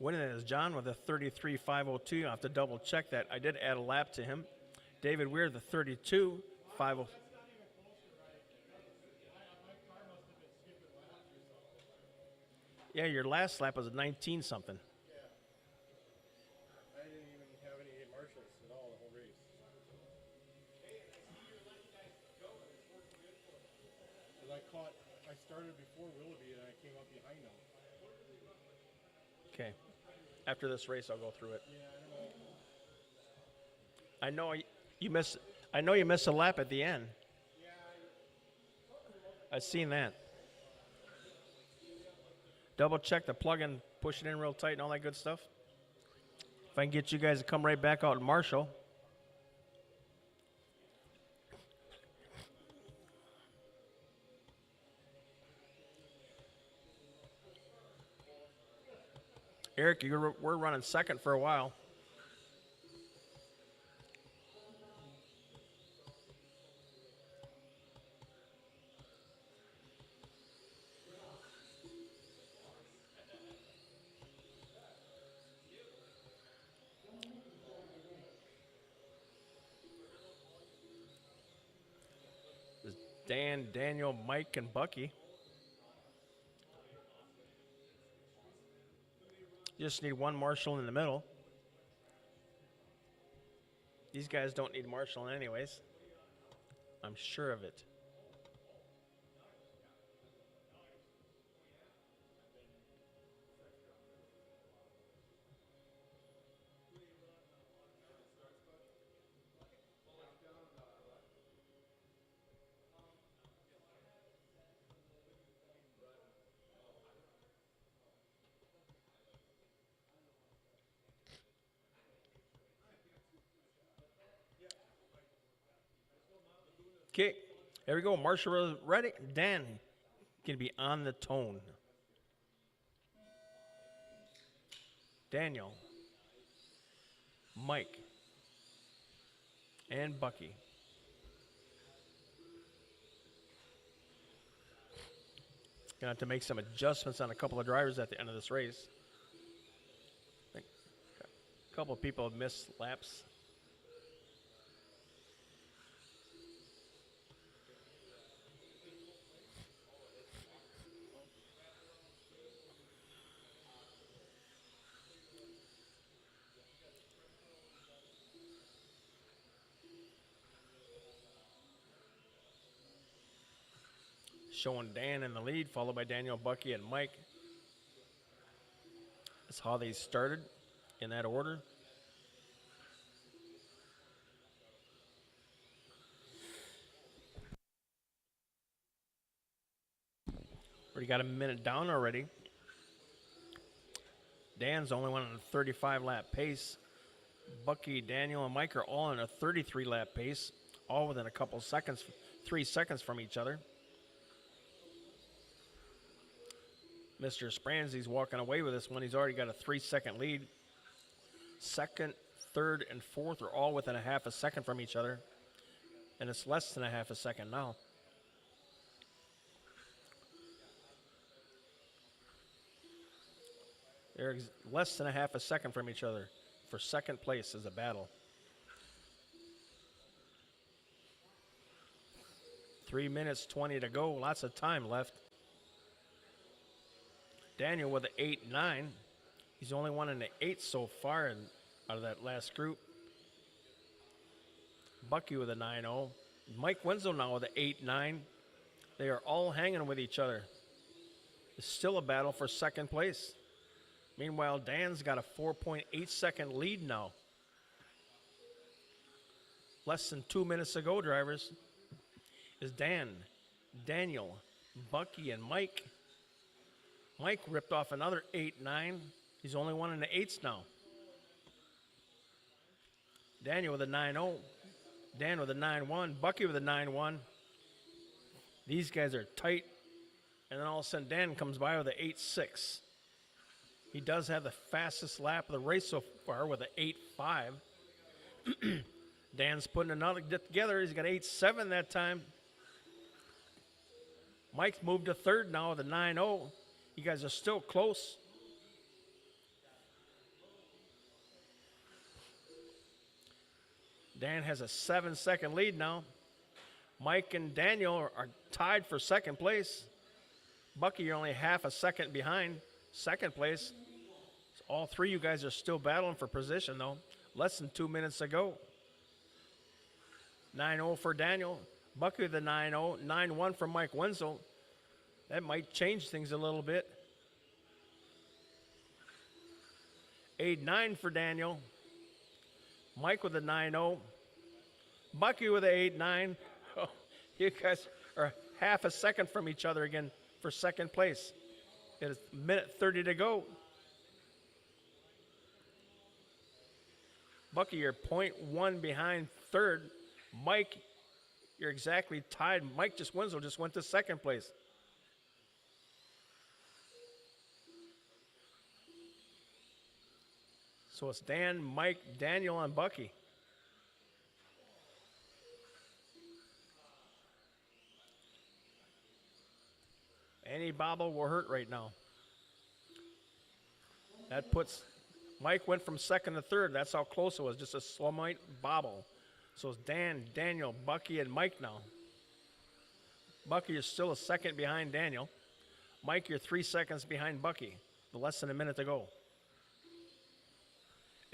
Winning it is John with a 33.502. I'll have to double check that. I did add a lap to him. David Weir, the 32.50. Yeah, your last lap was a 19 something. I didn't even have any marshals at all the whole race. Because I started before Willoughby and I came up behind him. Okay. After this race, I'll go through it. I know you missed. I know you missed a lap at the end. I've seen that. Double check the plug-in, push it in real tight and all that good stuff. If I can get you guys to come right back out and Marshall. Eric, we're running second for a while. Dan, Daniel, Mike, and Bucky. Just need one marshal in the middle. These guys don't need marshaling anyways. I'm sure of it. Okay, there we go. Marshall ready. Dan can be on the tone. Daniel, Mike, and Bucky. Gonna have to make some adjustments on a couple of drivers at the end of this race. I think a couple of people have missed laps. Showing Dan in the lead, followed by Daniel, Bucky, and Mike. That's how they started, in that order. Already got a minute down already. Dan's the only one on a 35-lap pace. Bucky, Daniel, and Mike are all on a 33-lap pace, all within a couple seconds, 3 seconds from each other. Mr. Spransy's walking away with this one. He's already got a 3-second lead. Second, third, and fourth are all within a half a second from each other. And it's less than a half a second now. They're less than a half a second from each other for second place as a battle. 3 minutes, 20 to go. Lots of time left. Daniel with an 8-9. He's the only one in the 8 so far out of that last group. Bucky with a 9-0. Mike Winslow now with an 8-9. They are all hanging with each other. It's still a battle for second place. Meanwhile, Dan's got a 4.8 second lead now. Less than 2 minutes to go, drivers, is Dan, Daniel, Bucky, and Mike. Mike ripped off another 8-9. He's only one in the eights now. Daniel with a 9-0. Dan with a 9-1. Bucky with a 9-1. These guys are tight. And then all of a sudden, Dan comes by with an 8-6. He does have the fastest lap of the race so far with an 8-5. Dan's putting another together. He's got 8-7 that time. Mike's moved to third now with a 9-0. You guys are still close. Dan has a 7-second lead now. Mike and Daniel are tied for second place. Bucky, you're only half a second behind second place. So all three of you guys are still battling for position, though. Less than 2 minutes to go. 9-0 for Daniel. Bucky with a 9-0. 9-1 for Mike Wenzel. That might change things a little bit. 8-9 for Daniel. Mike with a 9-0. Bucky with an 8-9. Oh, you guys are half a second from each other again for second place. It is minute 30 to go. Bucky, you're 0.1 behind third. Mike, you're exactly tied. Mike Wenzel just went to second place. So it's Dan, Mike, Daniel, and Bucky. Any bobble will hurt right now. That puts, Mike went from second to third. That's how close it was, just a slight bobble. So it's Dan, Daniel, Bucky, and Mike now. Bucky is still a second behind Daniel. Mike, you're 3 seconds behind Bucky. Less than a minute to go.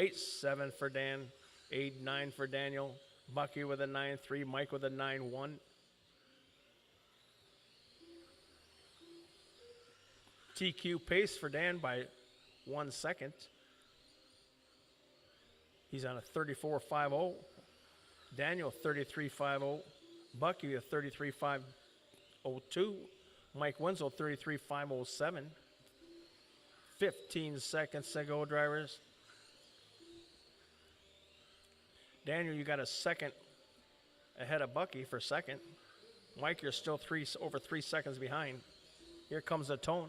8-7 for Dan, 8-9 for Daniel, Bucky with a 9-3, Mike with a 9-1. TQ pace for Dan by 1 second. He's on a 34.50. Daniel 33.50. Bucky a 33.502. Mike Wenzel 33.507. 15 seconds to go, drivers. Daniel, you got a second ahead of Bucky for second. Mike, you're still over 3 seconds behind. Here comes the tone.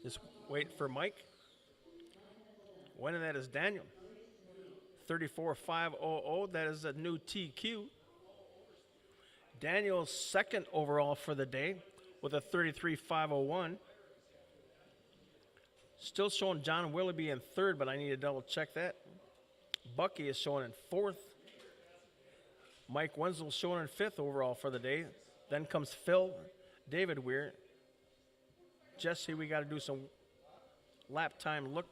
Just wait for Mike. Winning that is Daniel. 34.500. That is a new TQ. Daniel's second overall for the day with a 33.501. Still showing John Willoughby in third, but I need to double check that. Bucky is showing in fourth. Mike Wenzel showing in fifth overall for the day. Then comes Phil, David Weir. Jesse, we got to do some lap time look.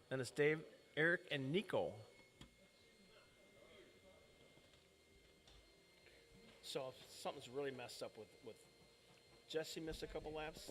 Then it's Dave, Eric, and Nico. So something's really messed up with Jesse missed a couple laps.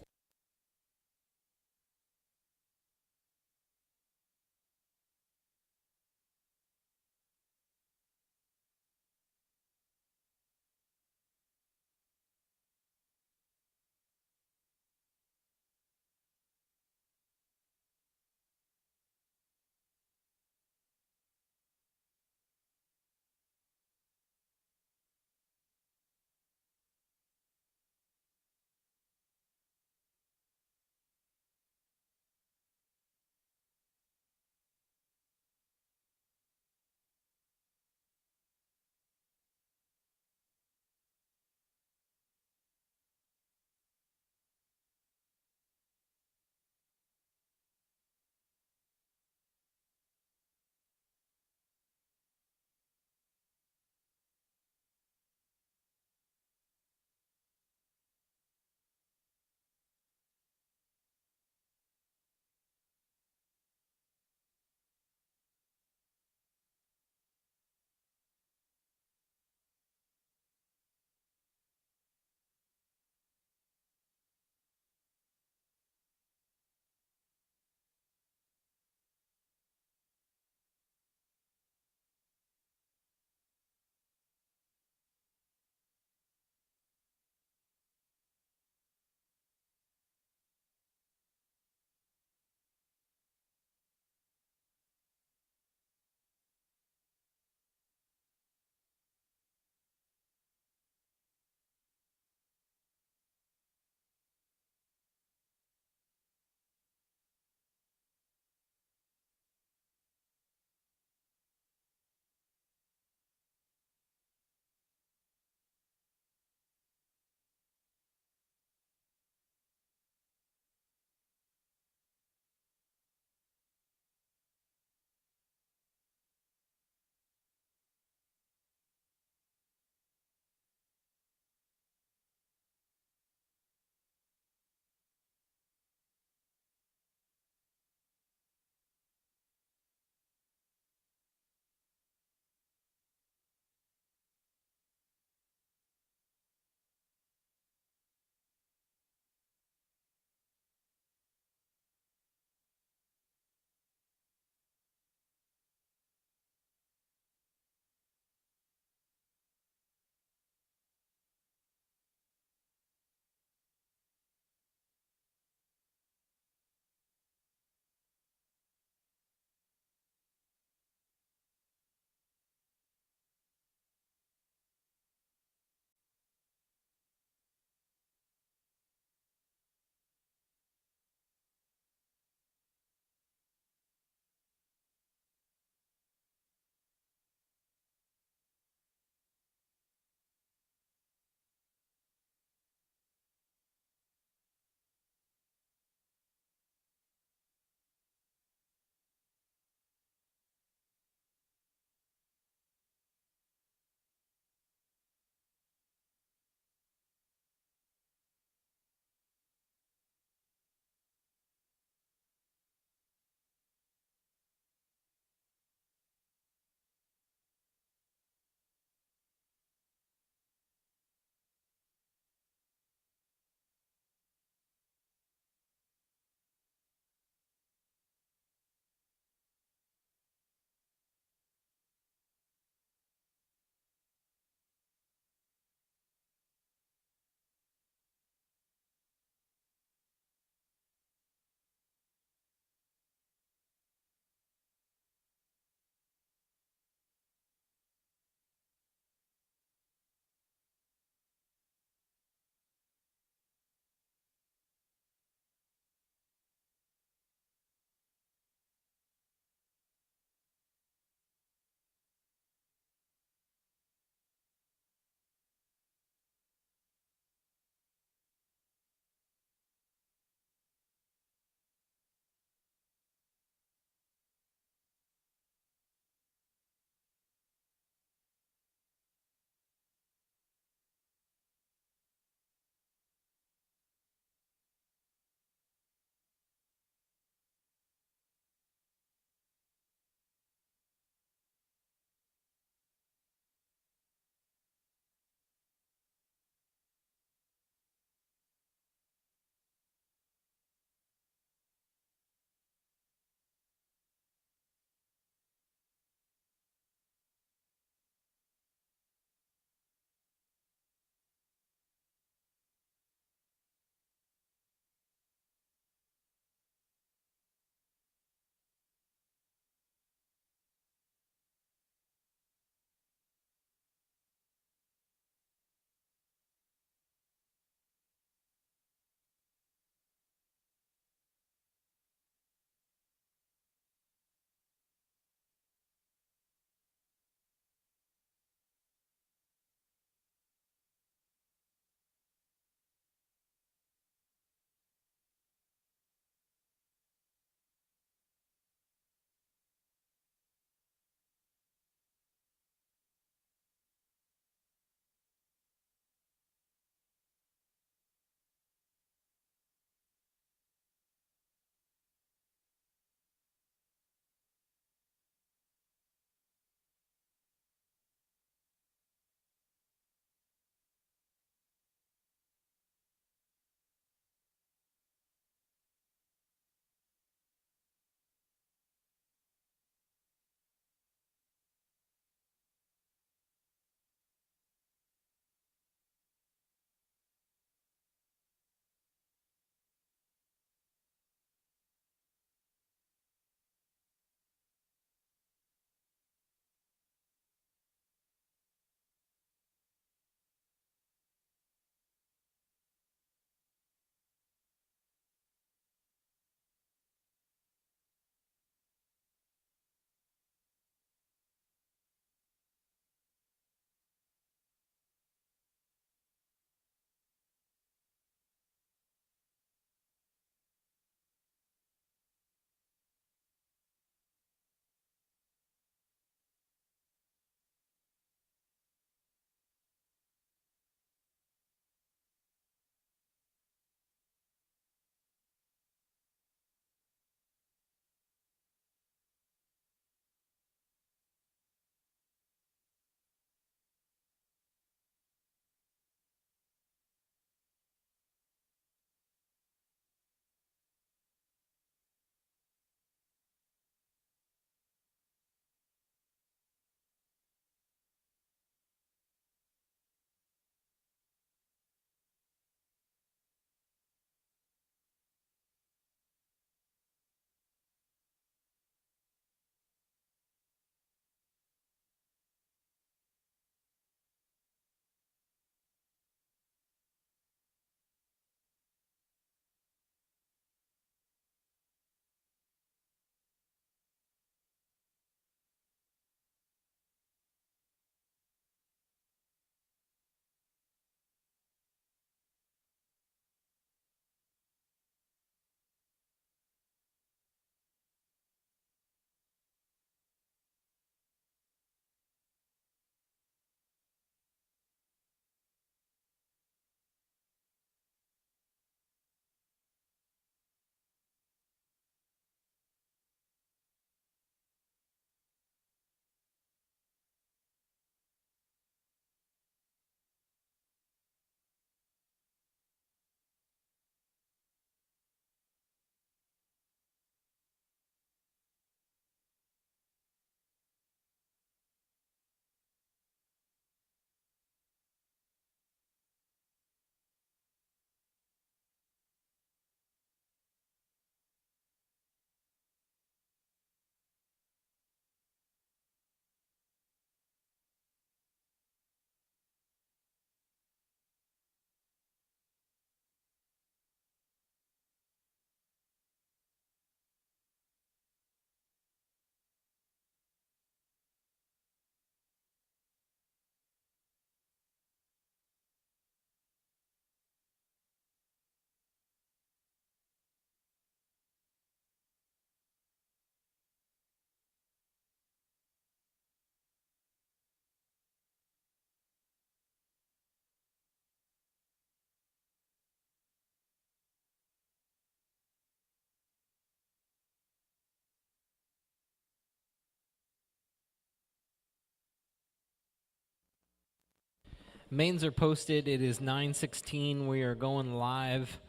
Mains are posted. It is 9:16. We are going live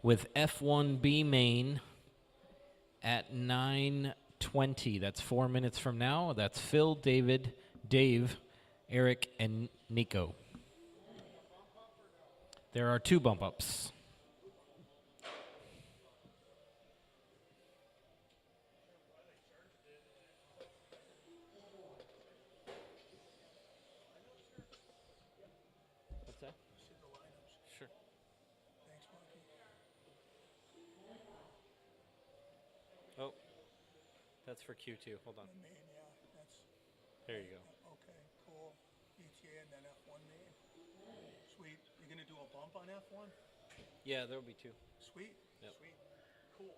with F1B main at 9:20. That's 4 minutes from now. That's Phil, David, Dave, Eric, and Nico. There are 2 bump ups. What's that? Sure. Oh, that's for Q2. Hold on. There you go. Okay, cool. ETA and then F1 main. Sweet. You're gonna do a bump on F1? Yeah, there will be 2. Sweet. Yep. Sweet. Cool.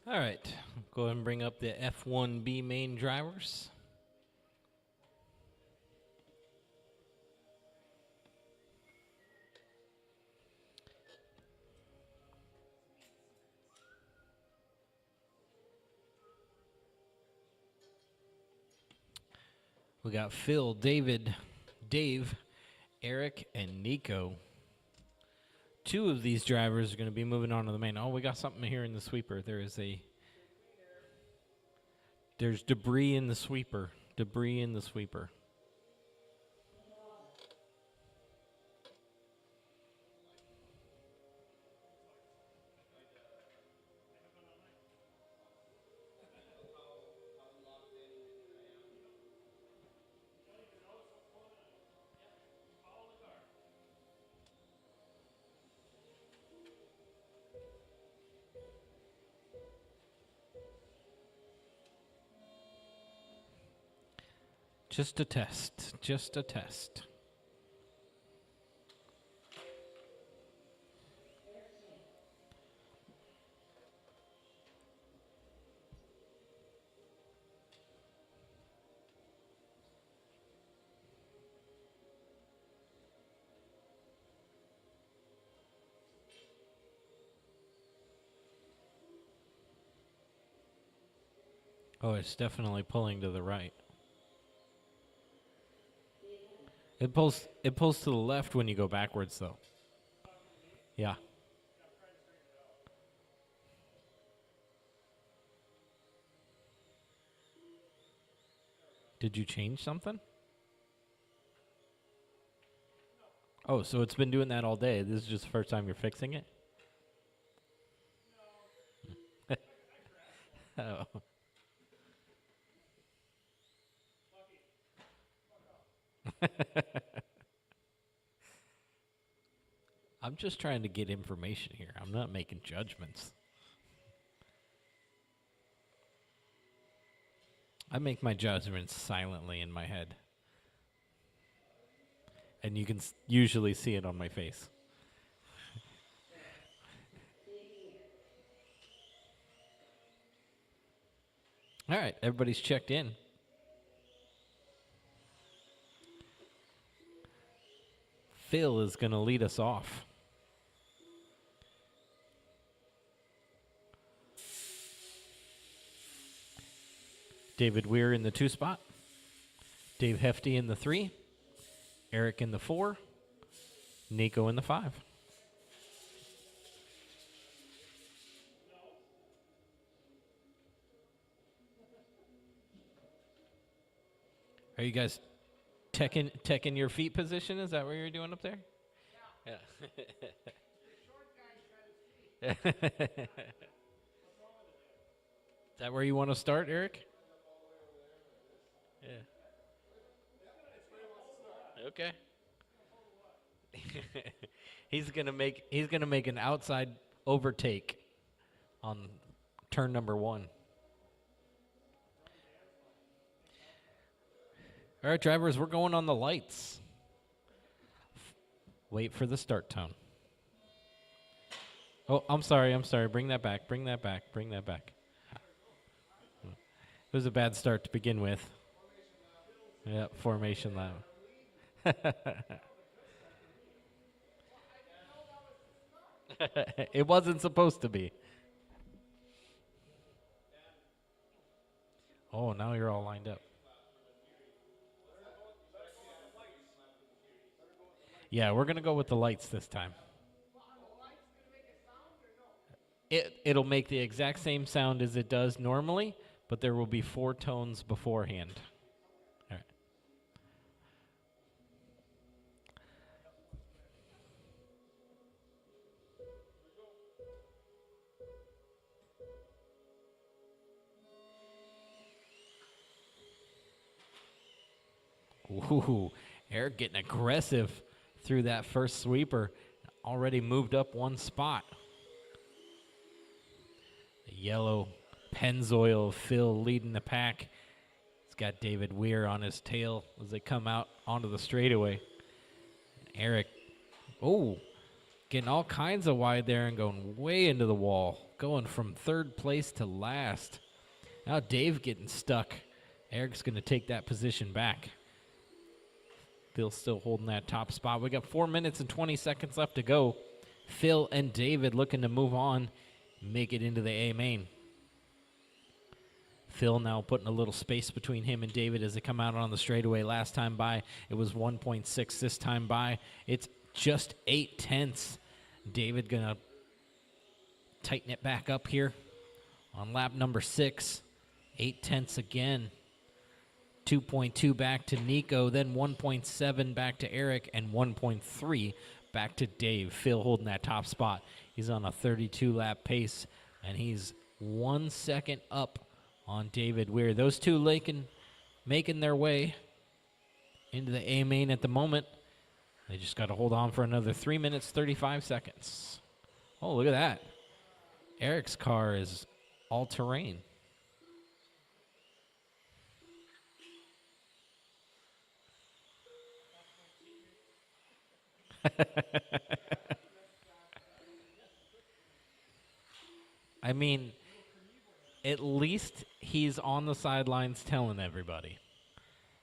All right, go ahead and bring up the F1B main drivers. We got Phil, David, Dave, Eric, and Nico. 2 of these drivers are going to be moving on to the main. Oh, we got something here in the sweeper. There's debris in the sweeper. Debris in the sweeper. Just a test. Just a test. Oh, it's definitely pulling to the right. It pulls to the left when you go backwards, though. Yeah. Did you change something? Oh, so it's been doing that all day. This is just the first time you're fixing it? Oh. I'm just trying to get information here. I'm not making judgments. I make my judgments silently in my head. And you can usually see it on my face. All right, everybody's checked in. Phil is going to lead us off. David Weir in the 2 spot. Dave Hefty in the 3. Eric in the 4. Nico in the 5. Are you guys teching your feet position? Is that what you're doing up there? Yeah. Is that where you want to start, Eric? Yeah. Okay. He's gonna make an outside overtake on turn number 1. All right, drivers, we're going on the lights. Wait for the start tone. Oh, I'm sorry. Bring that back. It was a bad start to begin with. Yeah, formation lap. It wasn't supposed to be. Oh, now you're all lined up. Yeah, we're going to go with the lights this time. It'll make the exact same sound as it does normally, but there will be 4 tones beforehand. All right. Ooh, Eric getting aggressive through that first sweeper. Already moved up 1 spot. The yellow Pennzoil Phil leading the pack. He's got David Weir on his tail as they come out onto the straightaway. Eric, getting all kinds of wide there and going way into the wall, going from third place to last. Now Dave getting stuck. Eric's going to take that position back. Phil still holding that top spot. We got 4 minutes and 20 seconds left to go. Phil and David looking to move on, make it into the A main. Phil now putting a little space between him and David as they come out on the straightaway. Last time by, it was 1.6. This time by, it's just 0.8. David going to tighten it back up here on lap number 6. 0.8 again. 2.2 back to Nico, then 1.7 back to Eric, and 1.3 back to Dave. Phil holding that top spot. He's on a 32-lap pace, and he's 1 second up on David Weir. Those two making their way into the A main at the moment. They just got to hold on for another 3 minutes, 35 seconds. Oh, look at that. Eric's car is all-terrain. I mean, at least he's on the sidelines telling everybody.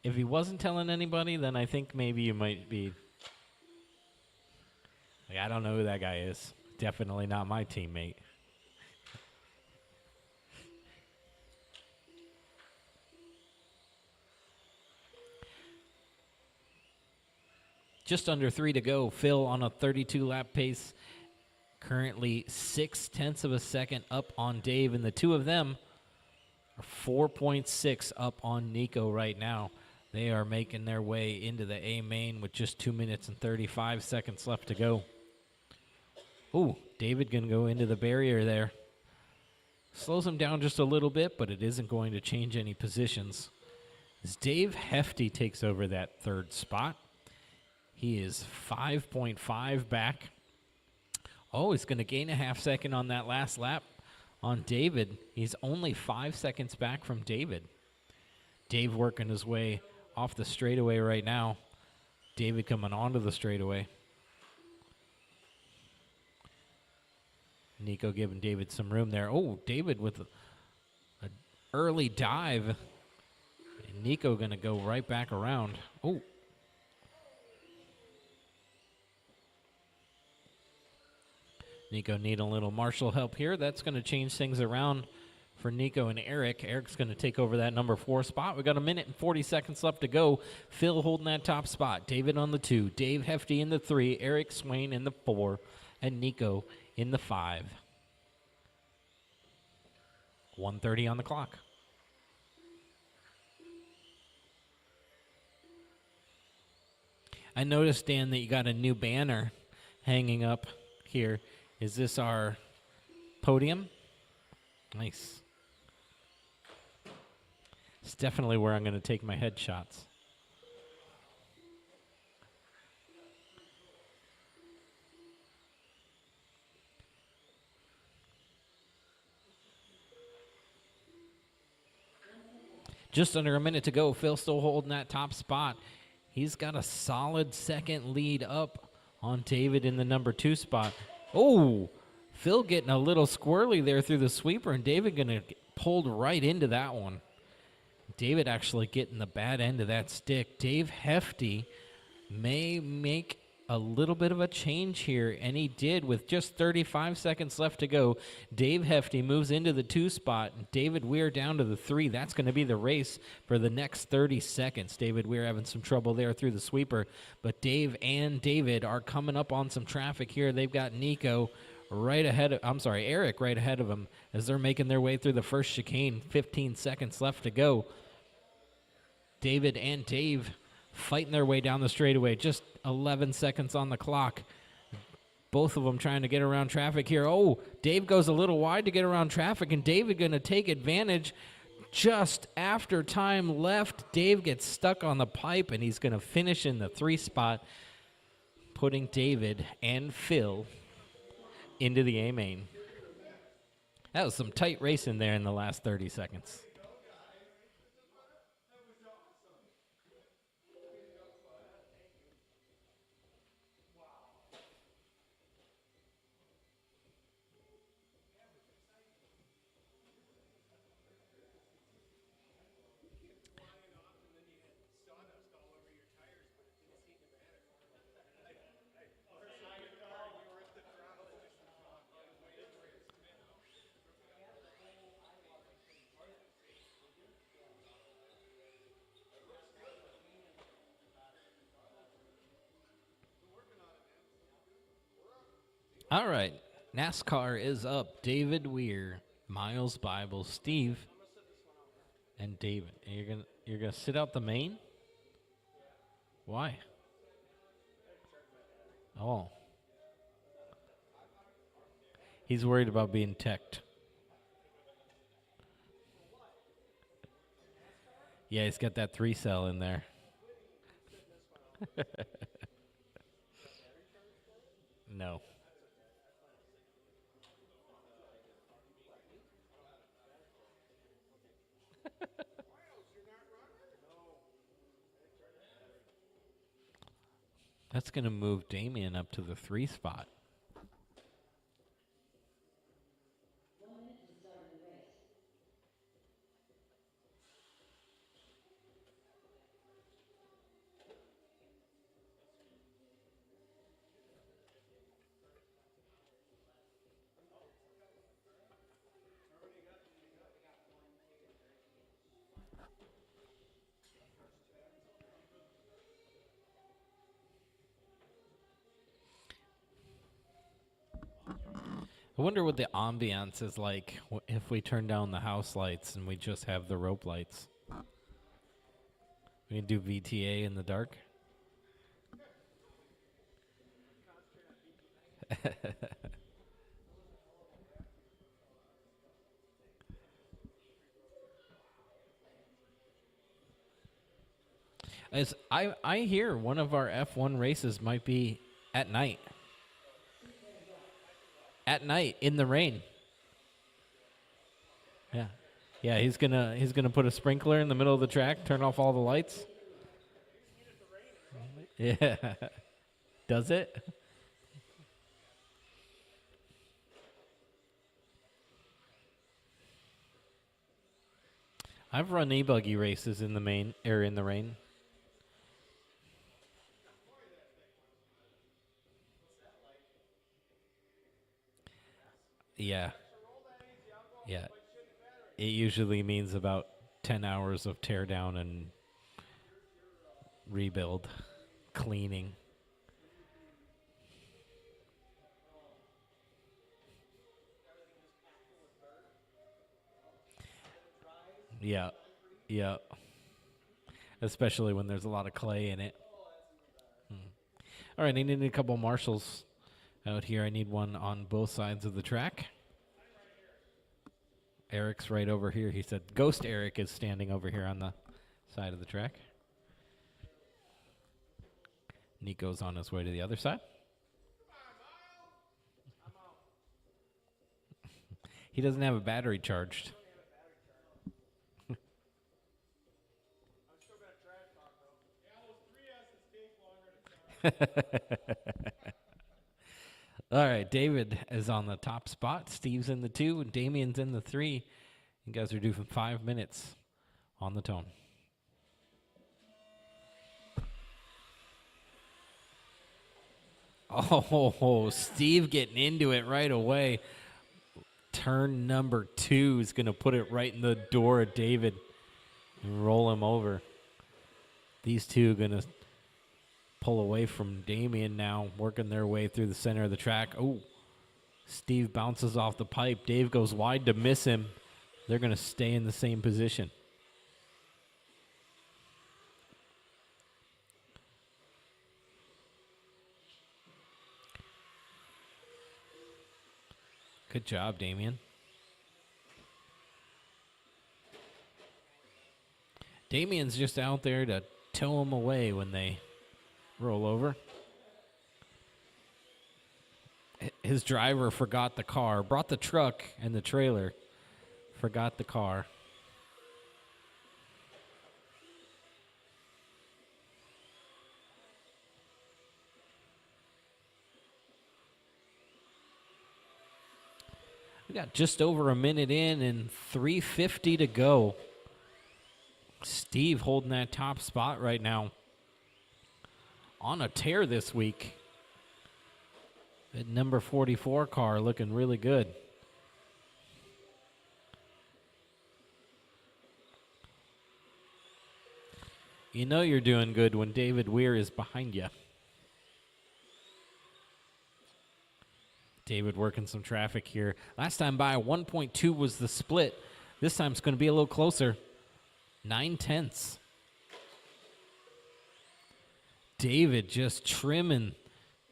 If he wasn't telling anybody, then I think maybe you might be like, I don't know who that guy is. Definitely not my teammate. Just under 3 to go. Phil on a 32-lap pace. Currently 0.6 of a second up on Dave, and the two of them are 4.6 up on Nico right now. They are making their way into the A main with just 2 minutes and 35 seconds left to go. Ooh, David going to go into the barrier there. Slows him down just a little bit, but it isn't going to change any positions. As Dave Hefty takes over that third spot. He is 5.5 back. Oh, he's going to gain a half second on that last lap on David. He's only 5 seconds back from David. Dave working his way off the straightaway right now. David coming onto the straightaway. Nico giving David some room there. Oh, David with an early dive. And Nico going to go right back around. Oh. Nico need a little marshal help here. That's going to change things around for Nico and Eric. Eric's going to take over that number 4 spot. We got 1 minute and 40 seconds left to go. Phil holding that top spot. David on the 2. Dave Hefty in the 3. Eric Swain in the 4. And Nico in the 5. 1:30 on the clock. I noticed, Dan, that you got a new banner hanging up here. Is this our podium? Nice. It's definitely where I'm going to take my headshots. Just under 1 minute to go. Phil still holding that top spot. He's got a solid second lead up on David in the number 2 spot. Oh, Phil getting a little squirrely there through the sweeper, and David going to get pulled right into that one. David actually getting the bad end of that stick. Dave Hefty may make a little bit of a change here, and he did with just 35 seconds left to go. Dave Hefty moves into the 2 spot, and David Weir down to the 3. That's going to be the race for the next 30 seconds. David Weir having some trouble there through the sweeper, but Dave and David are coming up on some traffic here. They've got Nico right ahead of, Eric right ahead of him as they're making their way through the first chicane. 15 seconds left to go. David and Dave fighting their way down the straightaway. Just 11 seconds on the clock. Both of them trying to get around traffic here. Oh, Dave goes a little wide to get around traffic, and David going to take advantage. Just after time left, Dave gets stuck on the pipe, and he's going to finish in the 3 spot, putting David and Phil into the A main. That was some tight racing there in the last 30 seconds. All right. NASCAR is up. David Weir, Miles Bible, Steve, and David. And you're gonna sit out the main? Why? Oh. He's worried about being teched. Yeah, he's got that 3-cell in there. No. That's going to move Damien up to the 3 spot. I wonder what the ambiance is like if we turn down the house lights and we just have the rope lights. We can do VTA in the dark. As I hear one of our F1 races might be at night. At night in the rain. Yeah. Yeah, he's gonna put a sprinkler in the middle of the track, turn off all the lights. Yeah. Does it? I've run e-buggy races in the in the rain. Yeah. Yeah. It usually means about 10 hours of tear down and rebuild, cleaning. Yeah. Yeah. Especially when there's a lot of clay in it. All right, I need a couple marshals out here. I need one on both sides of the track. Eric's right over here. He said Ghost Eric is standing over here on the side of the track. Nico's on his way to the other side. He doesn't have a battery charged. All right, David is on the top spot. Steve's in the 2, and Damien's in the 3. You guys are due for 5 minutes on the tone. Oh, Steve getting into it right away. Turn number 2 is going to put it right in the door of David and roll him over. These two going to pull away from Damien now, working their way through the center of the track. Oh, Steve bounces off the pipe. Dave goes wide to miss him. They're going to stay in the same position. Good job, Damien. Damien's just out there to tow him away when they roll over. His driver forgot the car, brought the truck and the trailer, forgot the car. We got just over a minute in and 3:50 to go. Steve holding that top spot right now. On a tear this week. That number 44 car looking really good. You know you're doing good when David Weir is behind you. David working some traffic here. Last time by 1.2 was the split. This time it's going to be a little closer. 9/10. David just trimming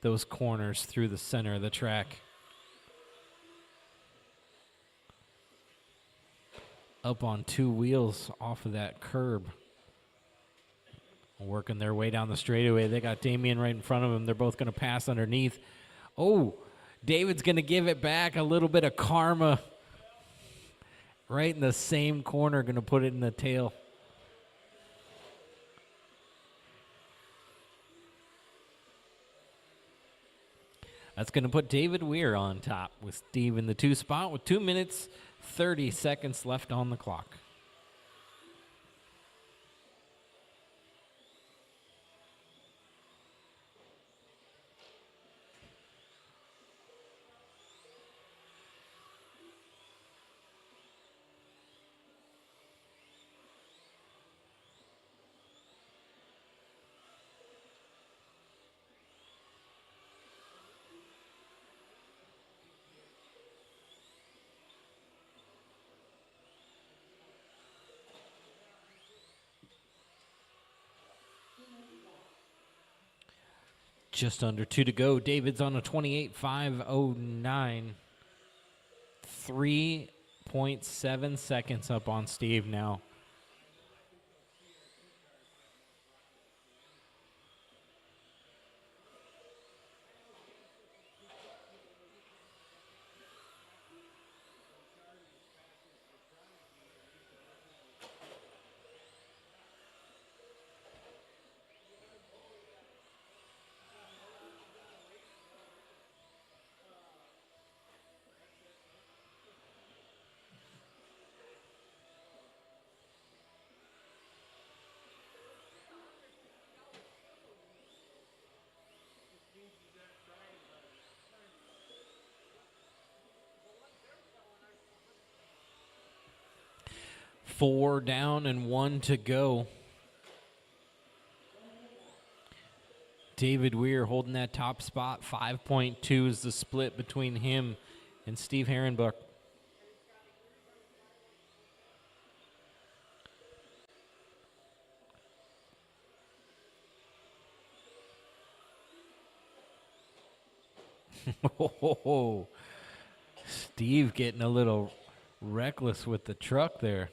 those corners through the center of the track. Up on two wheels off of that curb. Working their way down the straightaway. They got Damian right in front of them. They're both going to pass underneath. Oh, David's going to give it back. A little bit of karma. Right in the same corner, going to put it in the tail. That's going to put David Weir on top with Steve in the 2 spot with 2 minutes, 30 seconds left on the clock. Just under 2 to go. David's on a 28.509. 3.7 seconds up on Steve now. Four down and 1 to go. David Weir holding that top spot. 5.2 is the split between him and Steve Herrenbuck. Steve getting a little reckless with the truck there.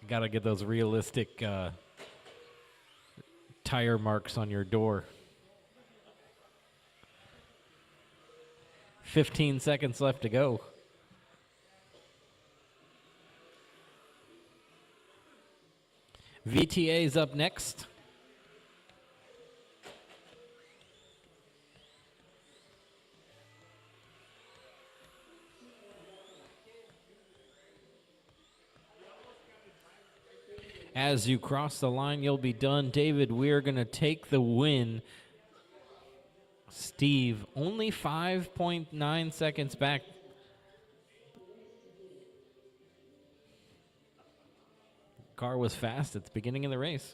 Got to get those realistic tire marks on your door. 15 seconds left to go. VTA is up next. As you cross the line, you'll be done. David, we're going to take the win. Steve, only 5.9 seconds back. Car was fast at the beginning of the race.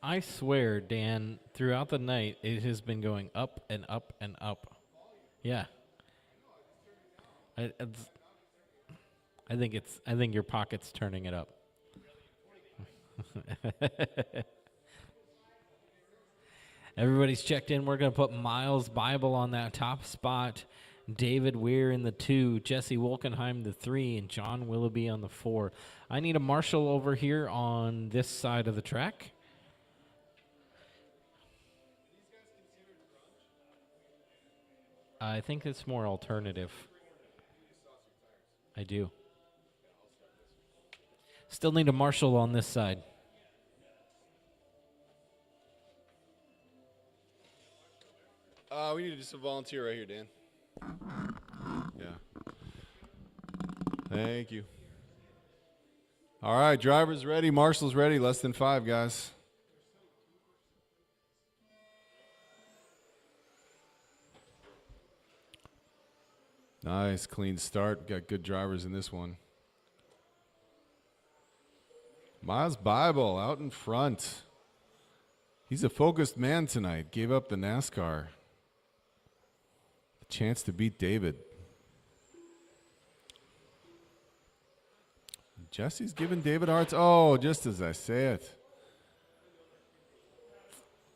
I swear, Dan, throughout the night, it has been going up and up and up. Yeah. I think your pocket's turning it up. Everybody's checked in. We're going to put Miles Bible on that top spot. David Weir in the 2, Jesse Wolkenheim the 3, and John Willoughby on the 4. I need a marshal over here on this side of the track. I think it's more alternative. I do. Still need a marshal on this side. We need just a volunteer right here, Dan. Yeah. Thank you. All right, driver's ready, marshal's ready. Less than 5, guys. Nice, clean start. Got good drivers in this one. Miles Bible out in front. He's a focused man tonight. Gave up the NASCAR. A chance to beat David. Jesse's giving David hearts. Oh, just as I say it.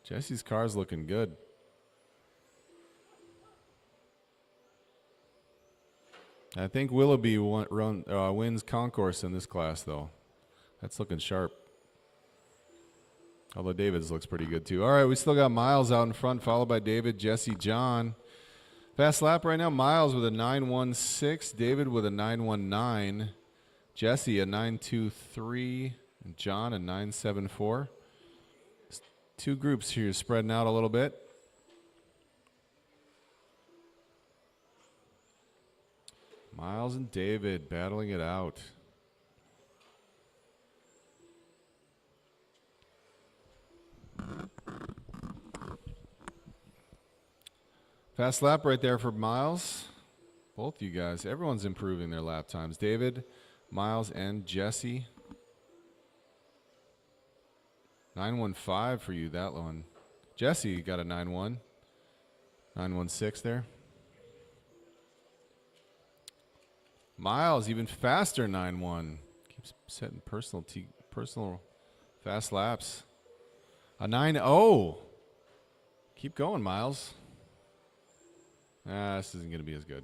Jesse's car's looking good. I think Willoughby wins concourse in this class, though. That's looking sharp. Although David's looks pretty good, too. All right, we still got Miles out in front, followed by David, Jesse, John. Fast lap right now, Miles with a 9.16, David with a 9.19, Jesse a 9.23, and John a 9.74. Two groups here spreading out a little bit. Miles and David battling it out. Fast lap right there for Miles. Both you guys. Everyone's improving their lap times. David, Miles, and Jesse. 9.15 for you, that one. Jesse got a 9.1. 9.16 there. Miles even faster, 9.1. Keeps setting personal fast laps. A 9.0. Keep going, Miles. This isn't going to be as good.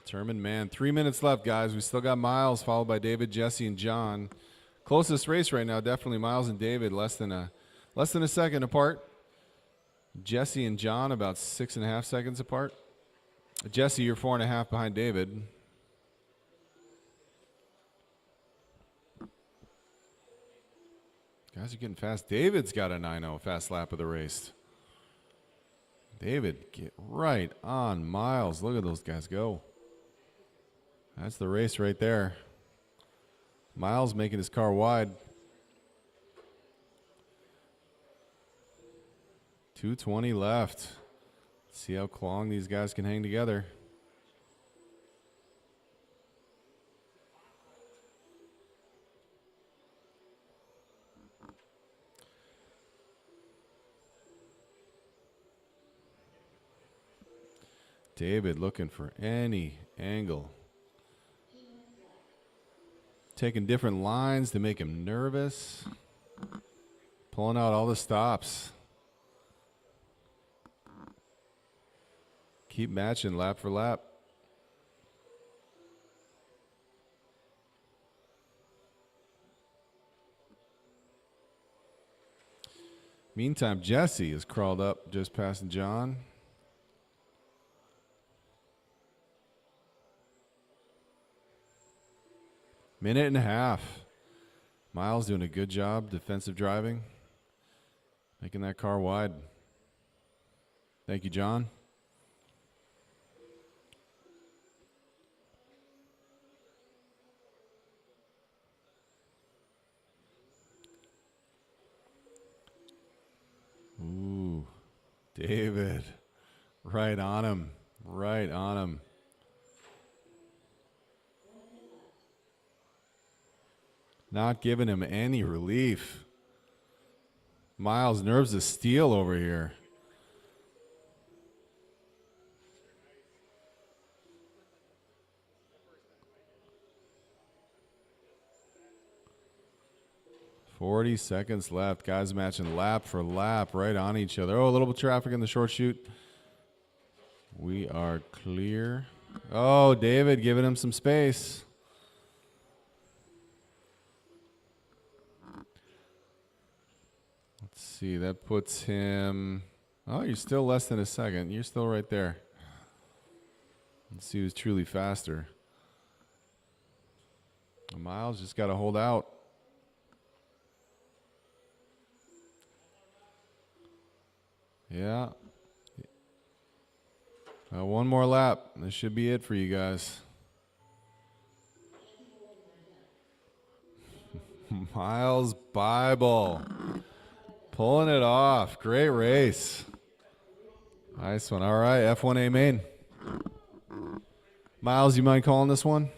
Determined man. 3 minutes left, guys. We still got Miles, followed by David, Jesse, and John. Closest race right now, definitely Miles and David, less than a second apart. Jesse and John about 6.5 seconds apart. Jesse, you're 4.5 behind David. Guys are getting fast. David's got a 9.0 fast lap of the race. David, get right on Miles. Look at those guys go. That's the race right there. Miles making his car wide. 2:20 left. Let's see how long these guys can hang together. David looking for any angle. Taking different lines to make him nervous. Pulling out all the stops. Keep matching lap for lap. Meantime, Jesse has crawled up just passing John. Minute and a half. Miles doing a good job defensive driving. Making that car wide. Thank you, John. Ooh, David. Right on him. Right on him. Not giving him any relief. Miles nerves of steel over here. "40 seconds left. Guys matching lap for lap right on each other. Oh, a little bit of traffic in the short chute. We are clear. Oh, David giving him some space. Let's see. That puts him... Oh, you're still less than a second. You're still right there. Let's see who's truly faster. Miles just got to hold out. Yeah. One more lap. This should be it for you guys. Miles Bible pulling it off. Great race. Nice one. All right, F1A main. Miles, you mind calling this one?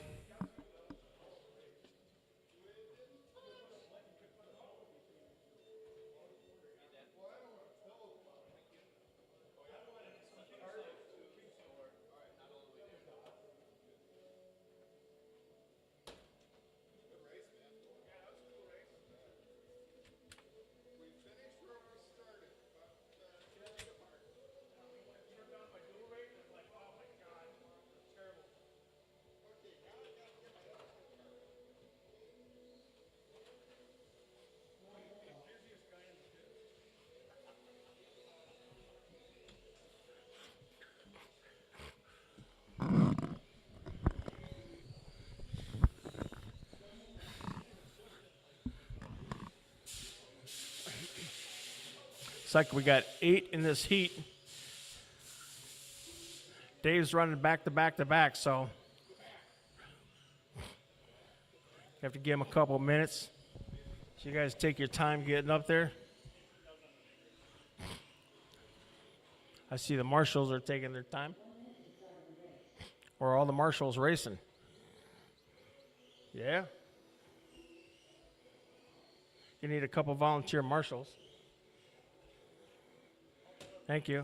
It's like we got 8 in this heat. Dave's running back to back to back, so you have to give him a couple minutes. So you guys take your time getting up there. I see the marshals are taking their time. Or all the marshals racing. Yeah. You need a couple volunteer marshals. Thank you.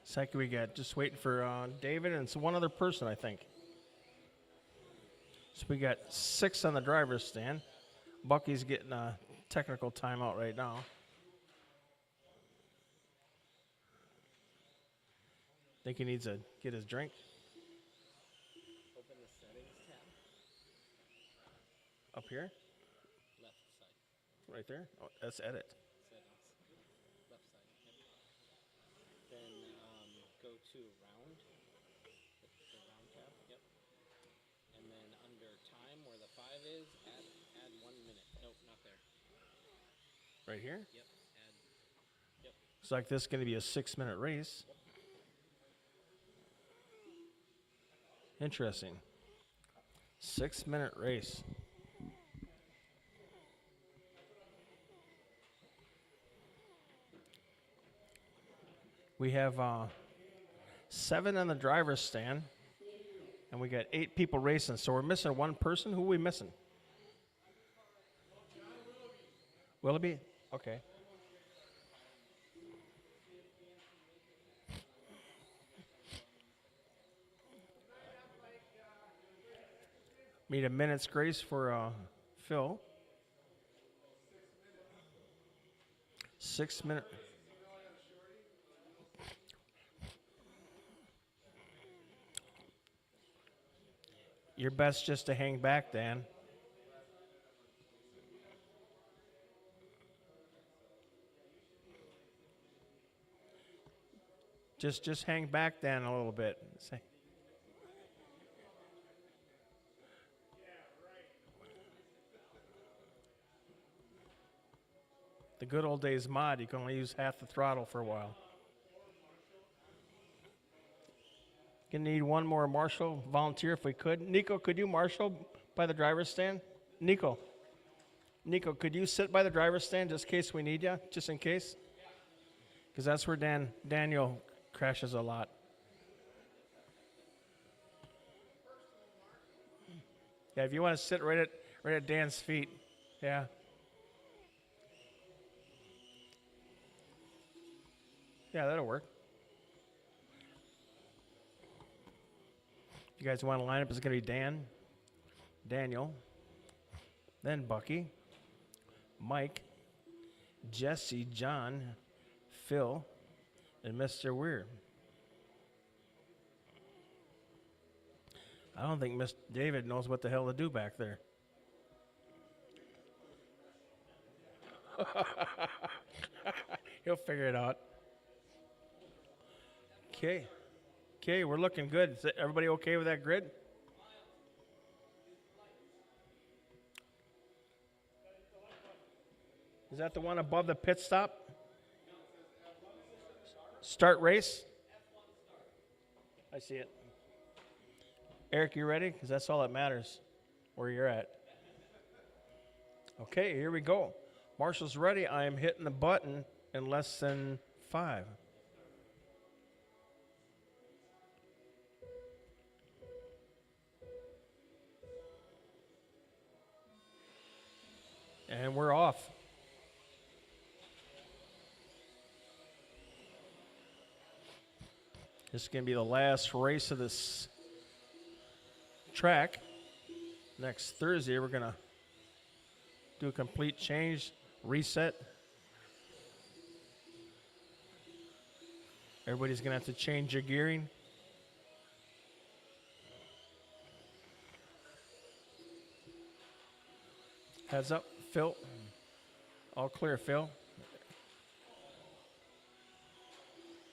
Second, we got just waiting for David and one other person, I think. So we got 6 on the driver's stand. Bucky's getting a technical timeout right now. Think he needs to get his drink. Open the settings tab. Up here? Left side. Right there? Oh, that's edit. Settings. Left side. Yep. Then go to round. The round tab. Yep. And then under time where the 5 is, add 1 minute. Nope, not there. Right here? Yep. Add. Yep. It's like this is going to be a 6-minute race. Interesting. 6-minute race. We have 7 on the driver's stand, and we got 8 people racing. So we're missing 1 person. Who are we missing? Willoughby? Okay. Need a minute's grace for Phil. 6 minute. Your best just to hang back, Dan. Just hang back, Dan, a little bit. Say. The good old days mod, you can only use half the throttle for a while. Gonna need one more marshal volunteer if we could. Nico, could you marshal by the driver's stand? Nico, could you sit by the driver's stand just in case we need you? Just in case? Because that's where Daniel crashes a lot. Yeah, if you want to sit right at Dan's feet. Yeah. Yeah, that'll work. You guys want to line up? It's going to be Dan, Daniel, then Bucky, Mike, Jesse, John, Phil, and Mr. Weir. I don't think Mr. David knows what the hell to do back there. He'll figure it out. Okay, we're looking good. Is everybody okay with that grid? Is that the one above the pit stop? Start race? I see it. Eric, you ready? Because that's all that matters, where you're at. Okay, here we go. Marshall's ready. I am hitting the button in less than 5. And we're off. This is going to be the last race of this track. Next Thursday, we're going to do a complete change, reset. Everybody's going to have to change your gearing. Heads up, Phil. All clear, Phil.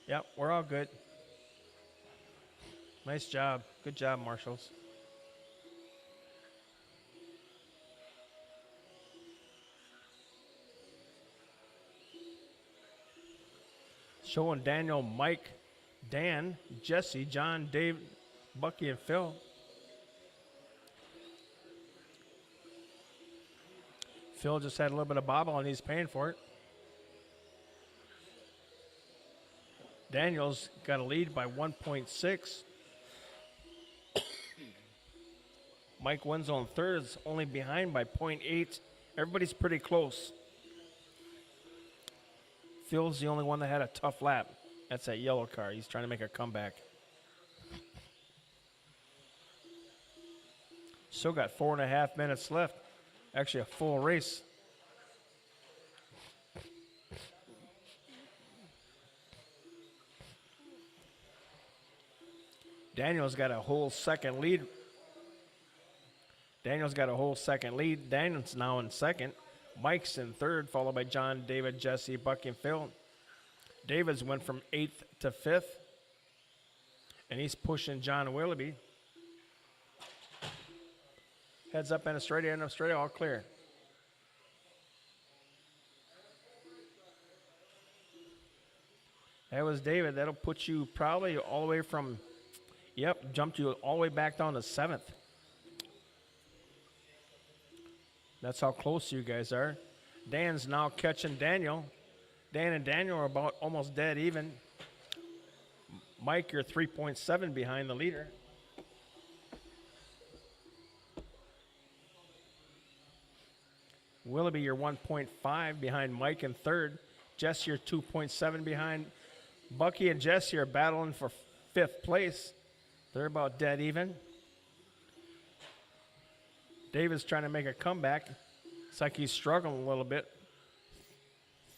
Yep, we're all good. Nice job. Good job, Marshals. Showing Daniel, Mike, Dan, Jesse, John, Dave, Bucky, and Phil. Phil just had a little bit of bobble and he's paying for it. Daniel's got a lead by 1.6. Mike wins on third, is only behind by 0.8. Everybody's pretty close. Phil's the only one that had a tough lap. That's that yellow car. He's trying to make a comeback. Still got 4.5 minutes left. Actually, a full race. Daniel's got a whole second lead. Daniel's now in second. Mike's in third, followed by John, David, Jesse, Bucky, and Phil. David's went from 8th to 5th. And he's pushing John Willoughby. Heads up and a straight, all clear. That was David. That'll put you probably all the way from, jumped you all the way back down to 7th. That's how close you guys are. Dan's now catching Daniel. Dan and Daniel are about almost dead even. Mike, you're 3.7 behind the leader. Willoughby, you're 1.5 behind Mike in third. Jesse, you're 2.7 behind. Bucky and Jesse are battling for 5th place. They're about dead even. David's trying to make a comeback. It's like he's struggling a little bit.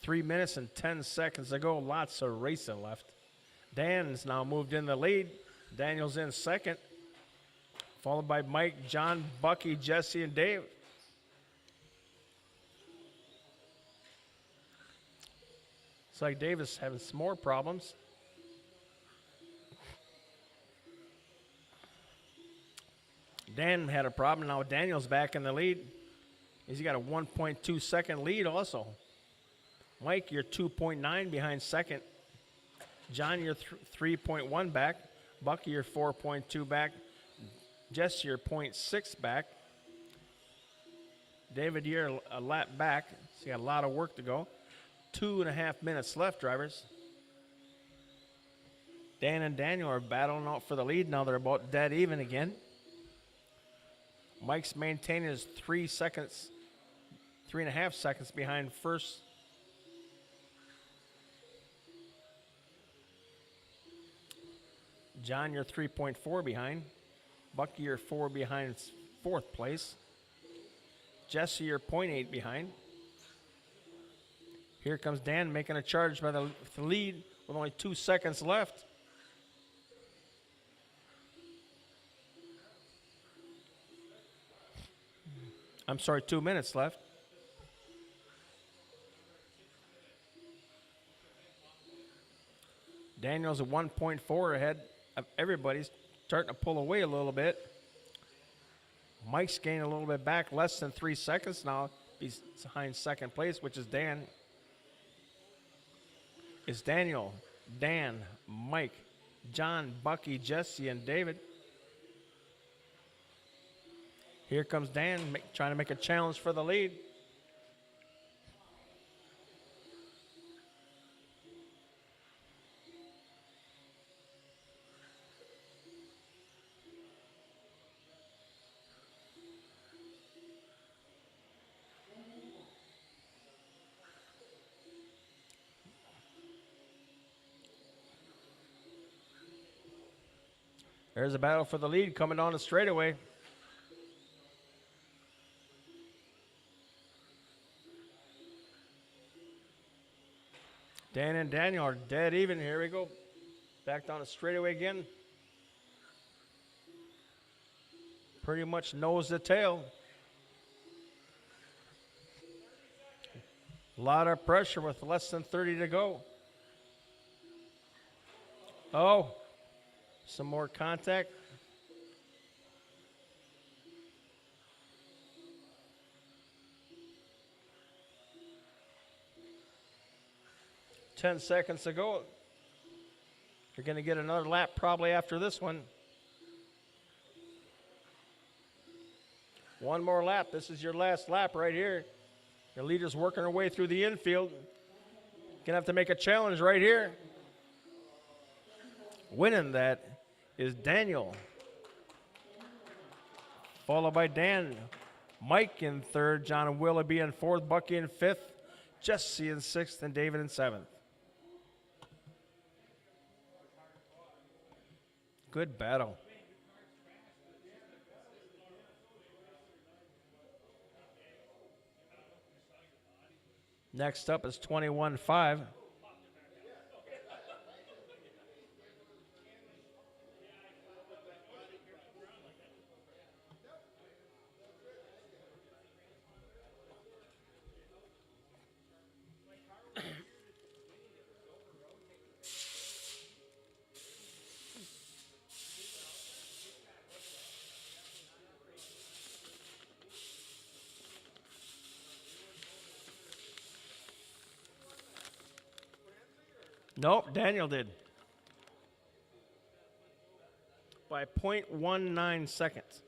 3 minutes and 10 seconds to go. Lots of racing left. Dan's now moved in the lead. Daniel's in second, followed by Mike, John, Bucky, Jesse, and Dave. It's like Davis having some more problems. Dan had a problem. Now Daniel's back in the lead. He's got a 1.2 second lead also. Mike, you're 2.9 behind second. John, you're 3.1 back. Bucky, you're 4.2 back. Jesse, you're 0.6 back. David, you're a lap back. So you got a lot of work to go. 2.5 minutes left, drivers. Dan and Daniel are battling out for the lead. Now they're about dead even again. Mike's maintaining his 3.5 seconds behind first. John, you're 3.4 behind. Bucky, you're 4 behind fourth place. Jesse, you're 0.8 behind. Here comes Dan making a charge by the lead with only 2 seconds left. I'm sorry, 2 minutes left. Daniel's at 1.4 ahead of everybody's, starting to pull away a little bit. Mike's gaining a little bit back, less than 3 seconds now. He's behind second place, which is Dan. It's Daniel, Dan, Mike, John, Bucky, Jesse, and David. Here comes Dan trying to make a challenge for the lead. There's a battle for the lead coming on the straightaway. Dan and Daniel are dead even. Here we go. Back down the straightaway again. Pretty much nose to tail. A lot of pressure with less than 30 to go. Oh, some more contact. Ten seconds to go. You're going to get another lap probably after this one. One more lap. This is your last lap right here. Your leader's working her way through the infield. Gonna have to make a challenge right here. Winning that is Daniel, followed by Dan. Mike in third, John and Willoughby in fourth, Bucky in fifth, Jesse in sixth, and David in seventh. Good battle. Next up is 21-5. Nope, Daniel did. By 0.19 seconds.